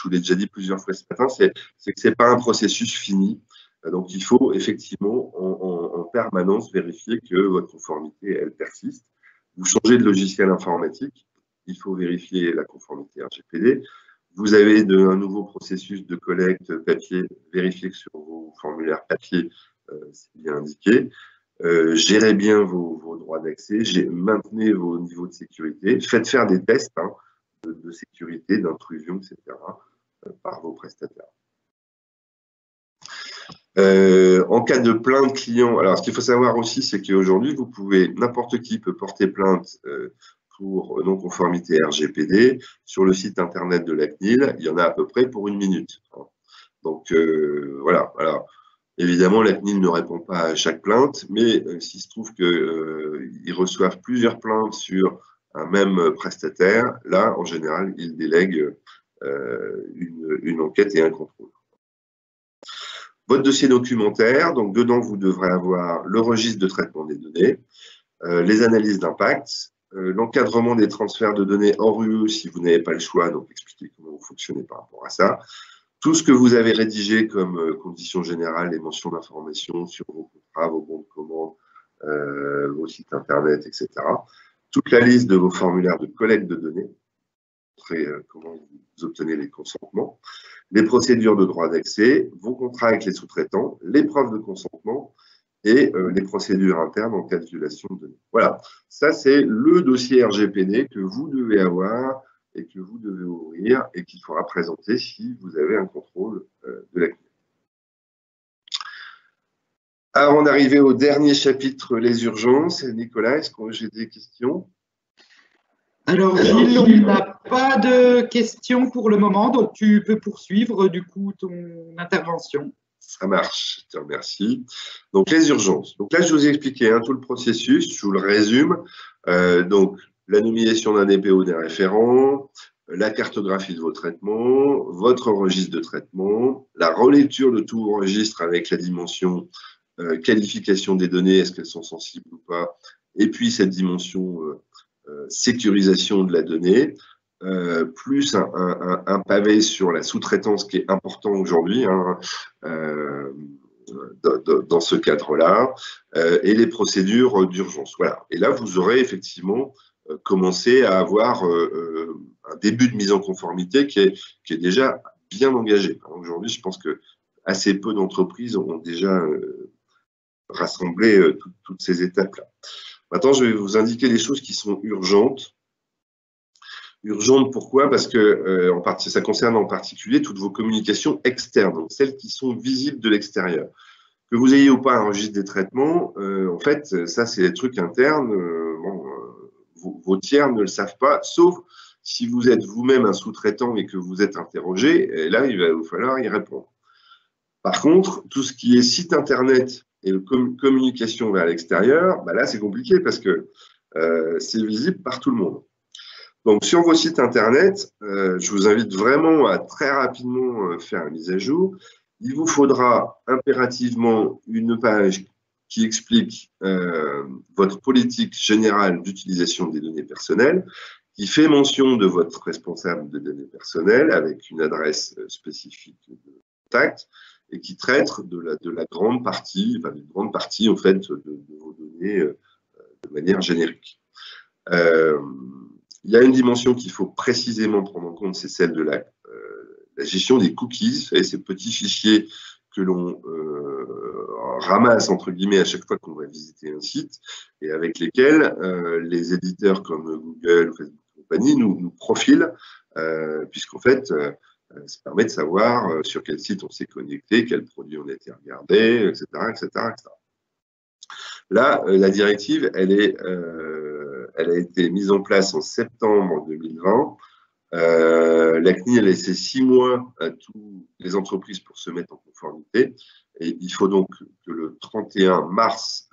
vous l'ai déjà dit plusieurs fois ce matin, c'est que ce n'est pas un processus fini. Donc, il faut effectivement en permanence vérifier que votre conformité, elle persiste. Vous changez de logiciel informatique, il faut vérifier la conformité RGPD. Vous avez un nouveau processus de collecte papier, vérifiez que sur vos formulaires papier, c'est bien indiqué. Gérez bien vos droits d'accès, maintenez vos niveaux de sécurité, faites faire des tests de sécurité, d'intrusion, etc. Par vos prestataires. En cas de plainte client, alors ce qu'il faut savoir aussi, c'est qu'aujourd'hui, n'importe qui peut porter plainte pour non-conformité RGPD sur le site internet de la CNIL. Il y en a à peu près pour 1 minute. Donc voilà. Alors, évidemment, la CNIL ne répond pas à chaque plainte, mais s'il se trouve qu'ils reçoivent plusieurs plaintes sur un même prestataire, là, en général, ils délèguent une enquête et un contrôle. Votre dossier documentaire, donc dedans, vous devrez avoir le registre de traitement des données, les analyses d'impact, l'encadrement des transferts de données hors UE si vous n'avez pas le choix, donc expliquer comment vous fonctionnez par rapport à ça. Tout ce que vous avez rédigé comme conditions générales, les mentions d'information sur vos contrats, vos bons de commande, vos sites internet, etc. Toute la liste de vos formulaires de collecte de données, comment vous obtenez les consentements, les procédures de droit d'accès, vos contrats avec les sous-traitants, les preuves de consentement et les procédures internes en cas de violation de données. Voilà, ça c'est le dossier RGPD que vous devez avoir et que vous devez ouvrir et qu'il faudra présenter si vous avez un contrôle de la CNIL. avant d'arriver au dernier chapitre, les urgences, Nicolas, est-ce que j'ai des questions? Alors Gilles, on n'a pas de questions pour le moment, donc tu peux poursuivre du coup ton intervention. Ça marche, je te remercie. Donc, les urgences. Donc là, je vous ai expliqué tout le processus, je vous le résume. Donc, la nomination d'un DPO, des référents, la cartographie de vos traitements, votre registre de traitement, la relecture de tout registre avec la dimension qualification des données, est-ce qu'elles sont sensibles ou pas, et puis cette dimension sécurisation de la donnée, plus un pavé sur la sous-traitance qui est important aujourd'hui dans ce cadre-là, et les procédures d'urgence. Voilà. Et là, vous aurez effectivement commencé à avoir un début de mise en conformité qui est déjà bien engagé. Aujourd'hui, je pense que assez peu d'entreprises ont déjà rassemblé toutes ces étapes-là. Maintenant, je vais vous indiquer les choses qui sont urgentes. Urgentes, pourquoi? Parce que ça concerne en particulier toutes vos communications externes, donc celles qui sont visibles de l'extérieur. Que vous ayez ou pas un registre des traitements, en fait, ça, c'est des trucs internes. Vos tiers ne le savent pas, sauf si vous êtes vous-même un sous-traitant et que vous êtes interrogé, et là, il va vous falloir y répondre. Par contre, tout ce qui est site internet et communication vers l'extérieur, bah là, c'est compliqué parce que c'est visible par tout le monde. Donc, sur vos sites internet, je vous invite vraiment à très rapidement faire une mise à jour. Il vous faudra impérativement une page qui explique votre politique générale d'utilisation des données personnelles, qui fait mention de votre responsable des données personnelles avec une adresse spécifique de contact et qui traite de la grande partie, enfin d'une grande partie en fait de vos données de manière générique. Il y a une dimension qu'il faut précisément prendre en compte, c'est celle de la gestion des cookies, et ces petits fichiers que l'on ramasse, entre guillemets, à chaque fois qu'on va visiter un site, et avec lesquels les éditeurs comme Google ou Facebook et compagnie nous profilent, puisqu'en fait, ça permet de savoir sur quel site on s'est connecté, quels produits on a été regardé, etc., etc., etc. Là, la directive, elle a été mise en place en septembre 2020. La CNIL a laissé 6 mois à toutes les entreprises pour se mettre en conformité. Et il faut donc que le 31 mars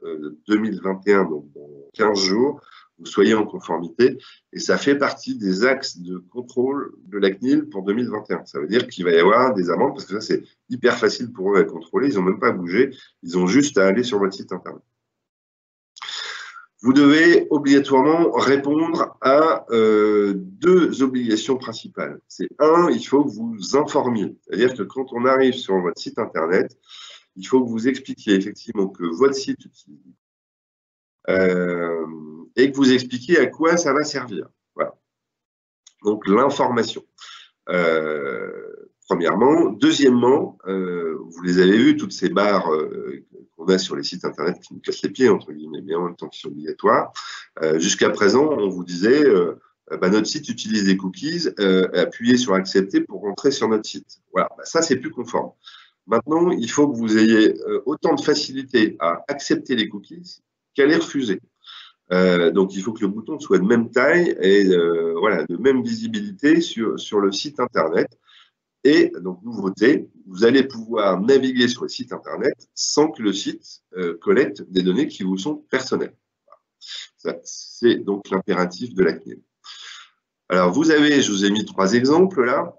2021, donc dans 15 jours, vous soyez en conformité. Et ça fait partie des axes de contrôle de la CNIL pour 2021. Ça veut dire qu'il va y avoir des amendes, parce que ça, c'est hyper facile pour eux à contrôler. Ils n'ont même pas à bouger. Ils ont juste à aller sur votre site internet. Vous devez obligatoirement répondre à deux obligations principales. C'est il faut que vous vous informiez. C'est-à-dire que quand on arrive sur votre site internet, il faut que vous expliquiez effectivement que votre site utilise et que vous expliquiez à quoi ça va servir. Voilà. Donc l'information. Premièrement. Deuxièmement, vous les avez vues, toutes ces barres qu'on a sur les sites internet qui nous cassent les pieds, entre guillemets, mais en même temps qui sont obligatoires. Jusqu'à présent, on vous disait, notre site utilise des cookies, appuyez sur accepter pour rentrer sur notre site. Voilà, ça, c'est plus conforme. Maintenant, il faut que vous ayez autant de facilité à accepter les cookies qu'à les refuser. Donc, il faut que le bouton soit de même taille et voilà, de même visibilité sur le site internet. Et donc, nouveauté, vous allez pouvoir naviguer sur le site internet sans que le site collecte des données qui vous sont personnelles. C'est donc l'impératif de la CNIL. Alors, je vous ai mis 3 exemples là.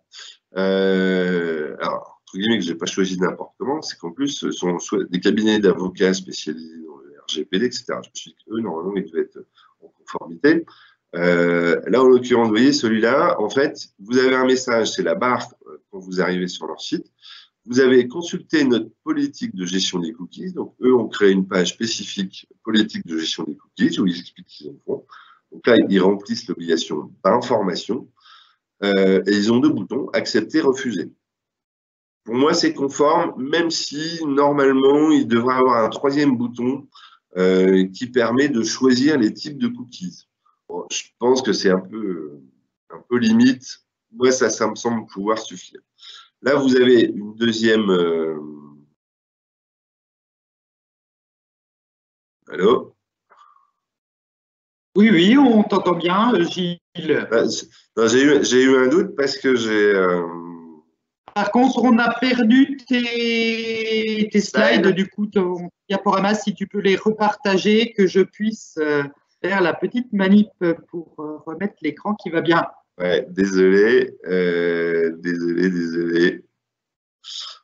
Alors, entre guillemets, que je n'ai pas choisi n'importe comment, c'est qu'en plus, ce sont des cabinets d'avocats spécialisés dans le RGPD, etc. Je me suis dit qu'eux, normalement, ils devaient être en conformité. Là, en l'occurrence, vous voyez, celui-là, en fait, vous avez un message, c'est la barre quand vous arrivez sur leur site. Vous avez consulté notre politique de gestion des cookies. Donc, eux ont créé une page spécifique politique de gestion des cookies où ils expliquent ce qu'ils en font. Donc là, ils remplissent l'obligation d'information et ils ont 2 boutons, accepter, refuser. Pour moi, c'est conforme, même si normalement, il devrait avoir un 3e bouton qui permet de choisir les types de cookies. Bon, je pense que c'est un peu limite. Moi, ça me semble pouvoir suffire. Là, vous avez une deuxième Allô? Oui, oui, on t'entend bien, Gilles. Ah, j'ai eu un doute parce que j'ai Par contre, on a perdu tes slides, slide. du coup, ton diaporama, si tu peux les repartager, que je puisse faire la petite manip pour remettre l'écran qui va bien. Ouais, désolé, désolé.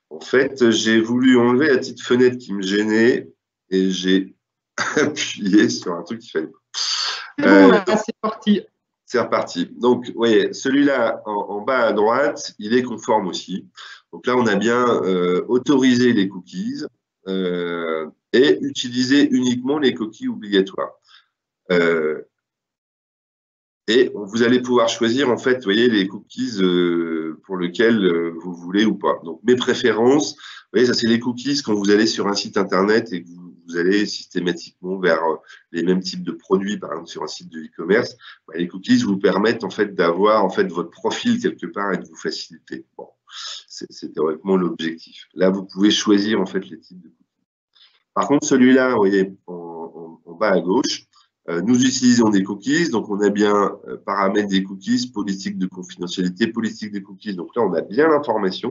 En fait, j'ai voulu enlever la petite fenêtre qui me gênait et j'ai appuyé sur un truc qu'il fallait C'est pas. bon, là, c'est parti. C'est reparti. Donc, vous voyez, celui-là en bas à droite, il est conforme aussi. Donc là, on a bien autorisé les cookies et utilisé uniquement les cookies obligatoires. Et vous allez pouvoir choisir, en fait, vous voyez, les cookies pour lesquels vous voulez ou pas. Donc, mes préférences, vous voyez, ça, c'est les cookies quand vous allez sur un site Internet et que vous allez systématiquement vers les mêmes types de produits, par exemple, sur un site de e-commerce. Bah, les cookies vous permettent, en fait, d'avoir, en fait, votre profil quelque part et de vous faciliter. Bon, c'est théoriquement l'objectif. Là, vous pouvez choisir, en fait, les types de cookies. Par contre, celui-là, vous voyez, en bas à gauche, nous utilisons des cookies, donc on a bien paramètres des cookies, politique de confidentialité, politique des cookies. Donc là, on a bien l'information.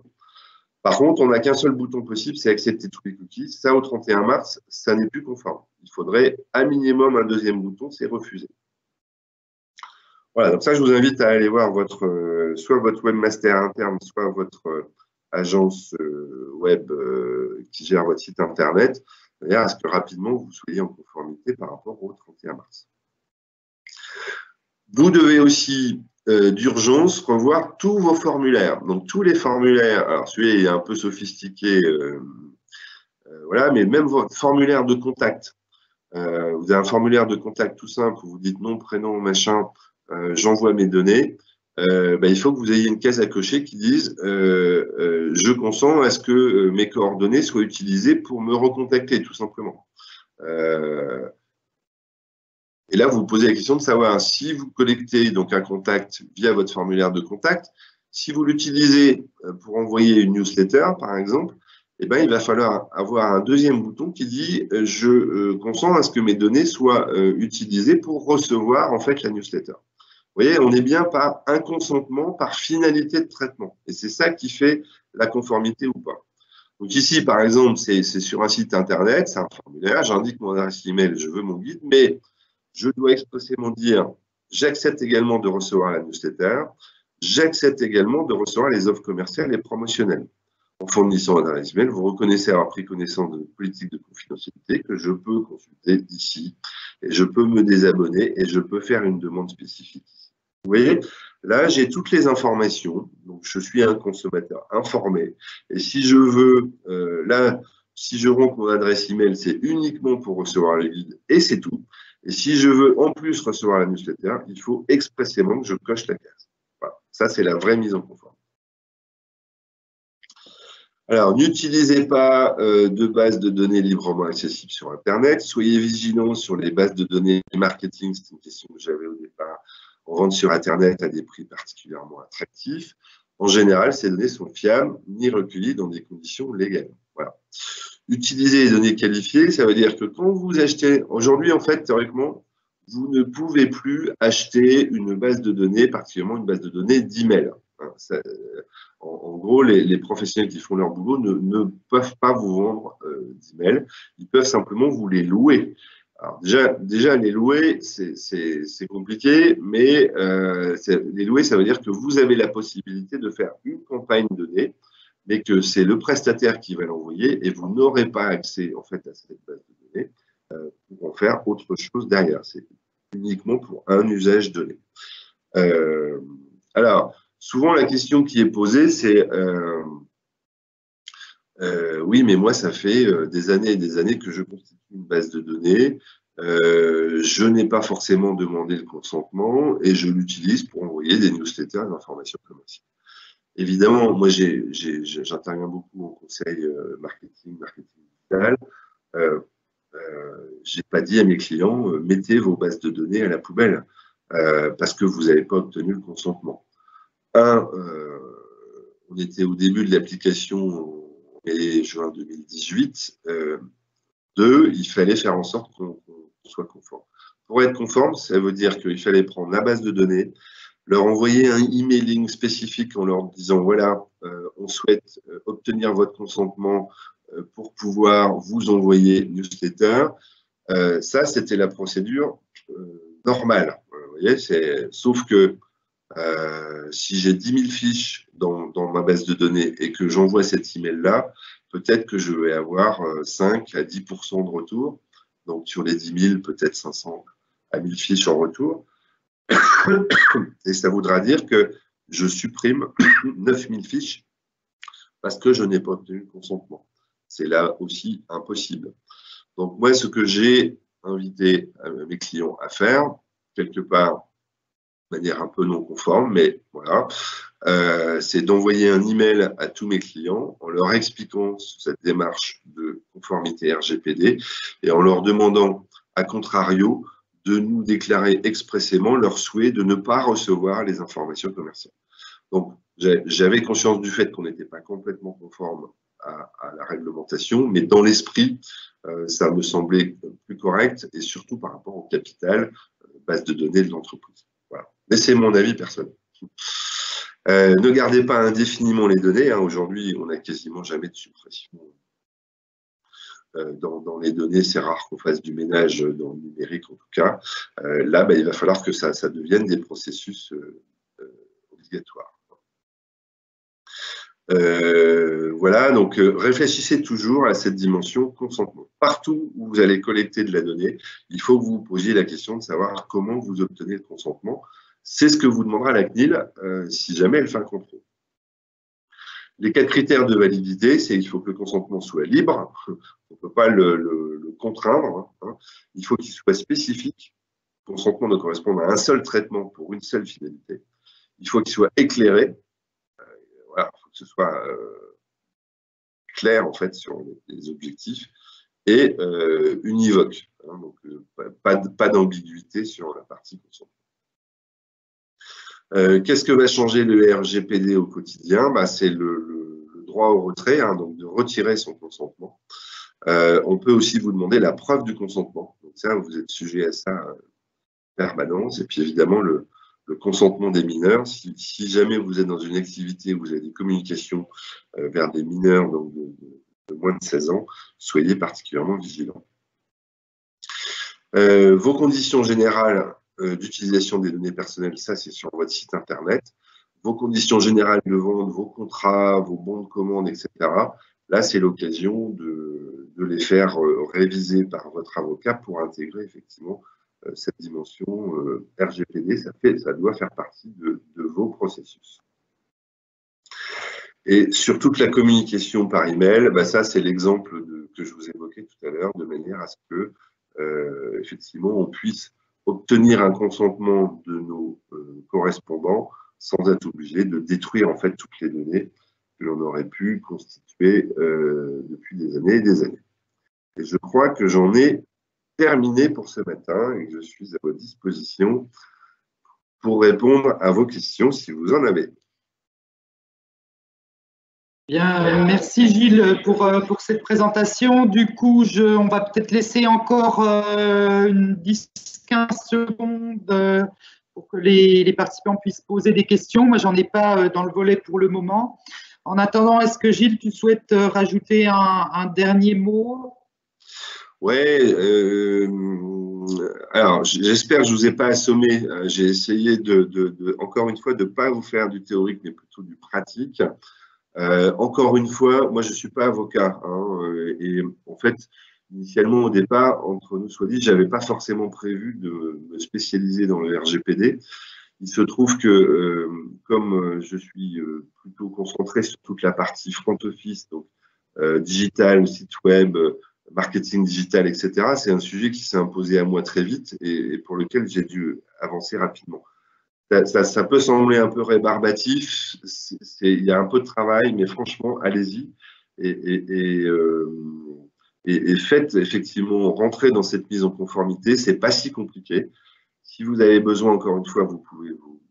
Par contre, on n'a qu'un seul bouton possible, c'est accepter tous les cookies. Ça, au 31 mars, ça n'est plus conforme. Il faudrait à minimum un deuxième bouton, c'est refuser. Voilà, donc ça, je vous invite à aller voir soit votre webmaster interne, soit votre agence web qui gère votre site Internet, d'ailleurs, à ce que rapidement, vous soyez en conformité par rapport au 31 mars. Vous devez aussi, d'urgence, revoir tous vos formulaires. Donc, tous les formulaires, alors celui-là est un peu sophistiqué, voilà, mais même votre formulaire de contact. Vous avez un formulaire de contact tout simple où vous dites nom, prénom, machin, j'envoie mes données. Il faut que vous ayez une case à cocher qui dise je consens à ce que mes coordonnées soient utilisées pour me recontacter, tout simplement. Et là, vous vous posez la question de savoir si vous collectez donc un contact via votre formulaire de contact, si vous l'utilisez pour envoyer une newsletter, par exemple, eh ben, il va falloir avoir un deuxième bouton qui dit je consens à ce que mes données soient utilisées pour recevoir en fait la newsletter. Vous voyez, on est bien par un consentement, par finalité de traitement. Et c'est ça qui fait la conformité ou pas. Donc ici, par exemple, c'est sur un site internet, c'est un formulaire, j'indique mon adresse email, je veux mon guide, mais je dois expressément dire j'accepte également de recevoir la newsletter, j'accepte également de recevoir les offres commerciales et promotionnelles. En fournissant l'adresse email, vous reconnaissez avoir pris connaissance de notre politique de confidentialité que je peux consulter ici et je peux me désabonner et je peux faire une demande spécifique. Vous voyez, là, j'ai toutes les informations, donc je suis un consommateur informé. Et si je veux, là, si je rentre mon adresse email, c'est uniquement pour recevoir le guide et c'est tout. Et si je veux en plus recevoir la newsletter, il faut expressément que je coche la case. Voilà. Ça, c'est la vraie mise en conformité. Alors, n'utilisez pas de bases de données librement accessibles sur Internet. Soyez vigilants sur les bases de données marketing. C'est une question que j'avais au départ. On vend sur Internet à des prix particulièrement attractifs. En général, ces données sont fiables ni recueillies dans des conditions légales. Voilà. Utiliser les données qualifiées, ça veut dire que quand vous achetez, aujourd'hui, en fait, théoriquement, vous ne pouvez plus acheter une base de données, particulièrement une base de données d'email. En gros, les professionnels qui font leur boulot ne peuvent pas vous vendre d'email. Ils peuvent simplement vous les louer. Alors déjà les louer, c'est compliqué, mais les louer, ça veut dire que vous avez la possibilité de faire une campagne donnée, mais que c'est le prestataire qui va l'envoyer et vous n'aurez pas accès en fait à cette base de données pour en faire autre chose derrière. C'est uniquement pour un usage donné. Alors, souvent la question qui est posée, c'est oui, mais moi, ça fait des années et des années que je constitue une base de données. Je n'ai pas forcément demandé le consentement et je l'utilise pour envoyer des newsletters et d'informations commerciales. Évidemment, moi, j'interviens beaucoup en conseil marketing digital. Je n'ai pas dit à mes clients, mettez vos bases de données à la poubelle parce que vous n'avez pas obtenu le consentement. On était au début de l'application en juin 2018. 2, il fallait faire en sorte qu'on soit conforme. Pour être conforme, ça veut dire qu'il fallait prendre la base de données, leur envoyer un emailing spécifique en leur disant, voilà, on souhaite obtenir votre consentement pour pouvoir vous envoyer une newsletter. Ça, c'était la procédure normale. Vous voyez, sauf que si j'ai 10 000 fiches dans ma base de données et que j'envoie cet email-là, peut-être que je vais avoir 5 à 10% de retour. Donc, sur les 10 000, peut-être 500 à 1000 fiches en retour. Et ça voudra dire que je supprime 9 000 fiches parce que je n'ai pas obtenu le consentement. C'est là aussi impossible. Donc, moi, ce que j'ai invité mes clients à faire, quelque part, de manière un peu non conforme, mais voilà, c'est d'envoyer un email à tous mes clients en leur expliquant cette démarche de conformité RGPD et en leur demandant, à contrario, de nous déclarer expressément leur souhait de ne pas recevoir les informations commerciales. Donc, j'avais conscience du fait qu'on n'était pas complètement conforme à la réglementation, mais dans l'esprit, ça me semblait plus correct et surtout par rapport au capital, base de données de l'entreprise. Voilà. Mais c'est mon avis personnel. Ne gardez pas indéfiniment les données. Hein. Aujourd'hui, on n'a quasiment jamais de suppression dans les données. C'est rare qu'on fasse du ménage dans le numérique, en tout cas. Là, il va falloir que ça devienne des processus obligatoires. Voilà, donc réfléchissez toujours à cette dimension consentement. Partout où vous allez collecter de la donnée, il faut que vous vous posiez la question de savoir comment vous obtenez le consentement. C'est ce que vous demandera la CNIL si jamais elle fait un contrôle. Les 4 critères de validité, c'est qu'il faut que le consentement soit libre, on ne peut pas le contraindre, hein. Il faut qu'il soit spécifique, le consentement doit correspondre à un seul traitement pour une seule finalité, il faut qu'il soit éclairé, voilà, il faut que ce soit clair en fait sur les objectifs, et univoque, hein, donc pas d'ambiguïté sur la partie consentement. Qu'est-ce que va changer le RGPD au quotidien? C'est le droit au retrait, hein, donc de retirer son consentement. On peut aussi vous demander la preuve du consentement. Donc ça, vous êtes sujet à ça en permanence. Et puis évidemment, le consentement des mineurs. Si jamais vous êtes dans une activité où vous avez des communications vers des mineurs donc de moins de 16 ans, soyez particulièrement vigilants. Vos conditions générales d'utilisation des données personnelles, ça c'est sur votre site internet. Vos conditions générales de vente, vos contrats, vos bons de commande, etc. Là, c'est l'occasion de les faire réviser par votre avocat pour intégrer effectivement cette dimension RGPD. Ça doit faire partie de vos processus. Et sur toute la communication par email, ça c'est l'exemple que je vous évoquais tout à l'heure, de manière à ce que effectivement on puisse obtenir un consentement de nos correspondants sans être obligé de détruire en fait toutes les données que l'on aurait pu constituer depuis des années et des années. Et je crois que j'en ai terminé pour ce matin et que je suis à votre disposition pour répondre à vos questions si vous en avez. Bien, merci Gilles pour cette présentation. Du coup, on va peut-être laisser encore 10-15 secondes pour que les participants puissent poser des questions. Moi, j'en ai pas dans le volet pour le moment. En attendant, est-ce que Gilles, tu souhaites rajouter un dernier mot? Oui, alors j'espère que je ne vous ai pas assommé. J'ai essayé encore une fois de ne pas vous faire du théorique, mais plutôt du pratique. Encore une fois, moi je ne suis pas avocat, hein, et en fait, initialement au départ, entre nous soit dit, je n'avais pas forcément prévu de me spécialiser dans le RGPD. Il se trouve que comme je suis plutôt concentré sur toute la partie front office, donc digital, site web, marketing digital, etc., c'est un sujet qui s'est imposé à moi très vite et pour lequel j'ai dû avancer rapidement. Ça peut sembler un peu rébarbatif, il y a un peu de travail, mais franchement, allez-y et faites effectivement rentrer dans cette mise en conformité. C'est pas si compliqué. Si vous avez besoin, encore une fois, vous pouvez vous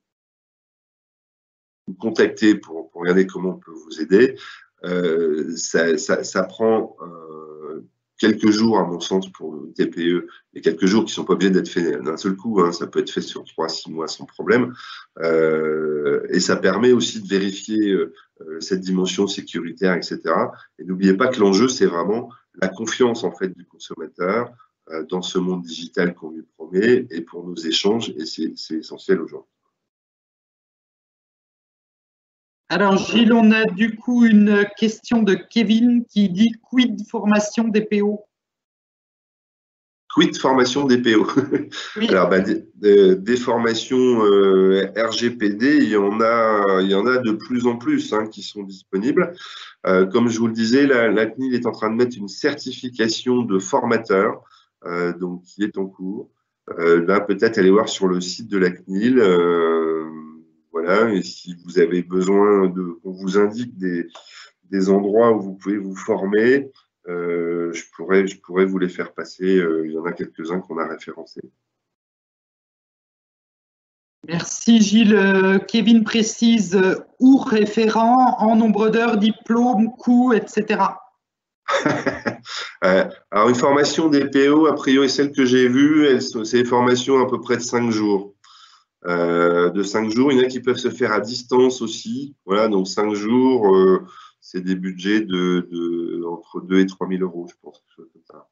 contacter pour regarder comment on peut vous aider. Ça prend quelques jours, à mon sens, pour le TPE, et quelques jours qui ne sont pas obligés d'être faits d'un seul coup, hein, ça peut être fait sur 3-6 mois sans problème. Et ça permet aussi de vérifier cette dimension sécuritaire, etc. Et n'oubliez pas que l'enjeu, c'est vraiment la confiance en fait, du consommateur dans ce monde digital qu'on lui promet et pour nos échanges, et c'est essentiel aujourd'hui. Alors Gilles, on a du coup une question de Kevin qui dit « Quid formation DPO ?» Quid formation DPO? Oui. Alors, des formations RGPD, il y en a de plus en plus hein, qui sont disponibles. Comme je vous le disais, la CNIL est en train de mettre une certification de formateur, donc qui est en cours. Là, peut-être aller voir sur le site de la CNIL. Voilà, et si vous avez besoin qu'on vous indique des endroits où vous pouvez vous former, je pourrais vous les faire passer. Il y en a quelques-uns qu'on a référencés. Merci Gilles. Kevin précise où référent, en nombre d'heures, diplôme, coût, etc. Alors, une formation DPO, a priori, celle que j'ai vue, c'est une formation à peu près de 5 jours. De 5 jours, il y en a qui peuvent se faire à distance aussi. Voilà, donc 5 jours, c'est des budgets entre 2 et 3 000 euros, je pense. Quelque chose comme ça.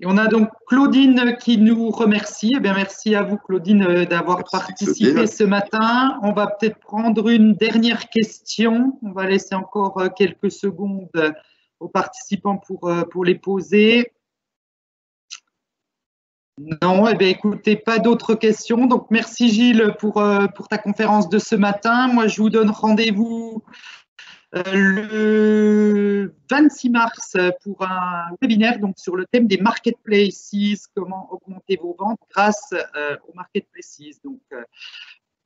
Et on a donc Claudine qui nous remercie. Eh bien, merci à vous, Claudine, d'avoir participé Claudine. Ce matin. On va peut-être prendre une dernière question. On va laisser encore quelques secondes aux participants pour les poser. Non, eh bien, écoutez, pas d'autres questions. Donc, merci Gilles pour ta conférence de ce matin. Moi, je vous donne rendez-vous le 26 mars pour un webinaire donc, sur le thème des marketplaces, comment augmenter vos ventes grâce aux marketplaces. Donc,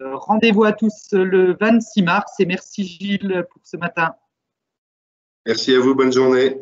rendez-vous à tous le 26 mars et merci Gilles pour ce matin. Merci à vous, bonne journée.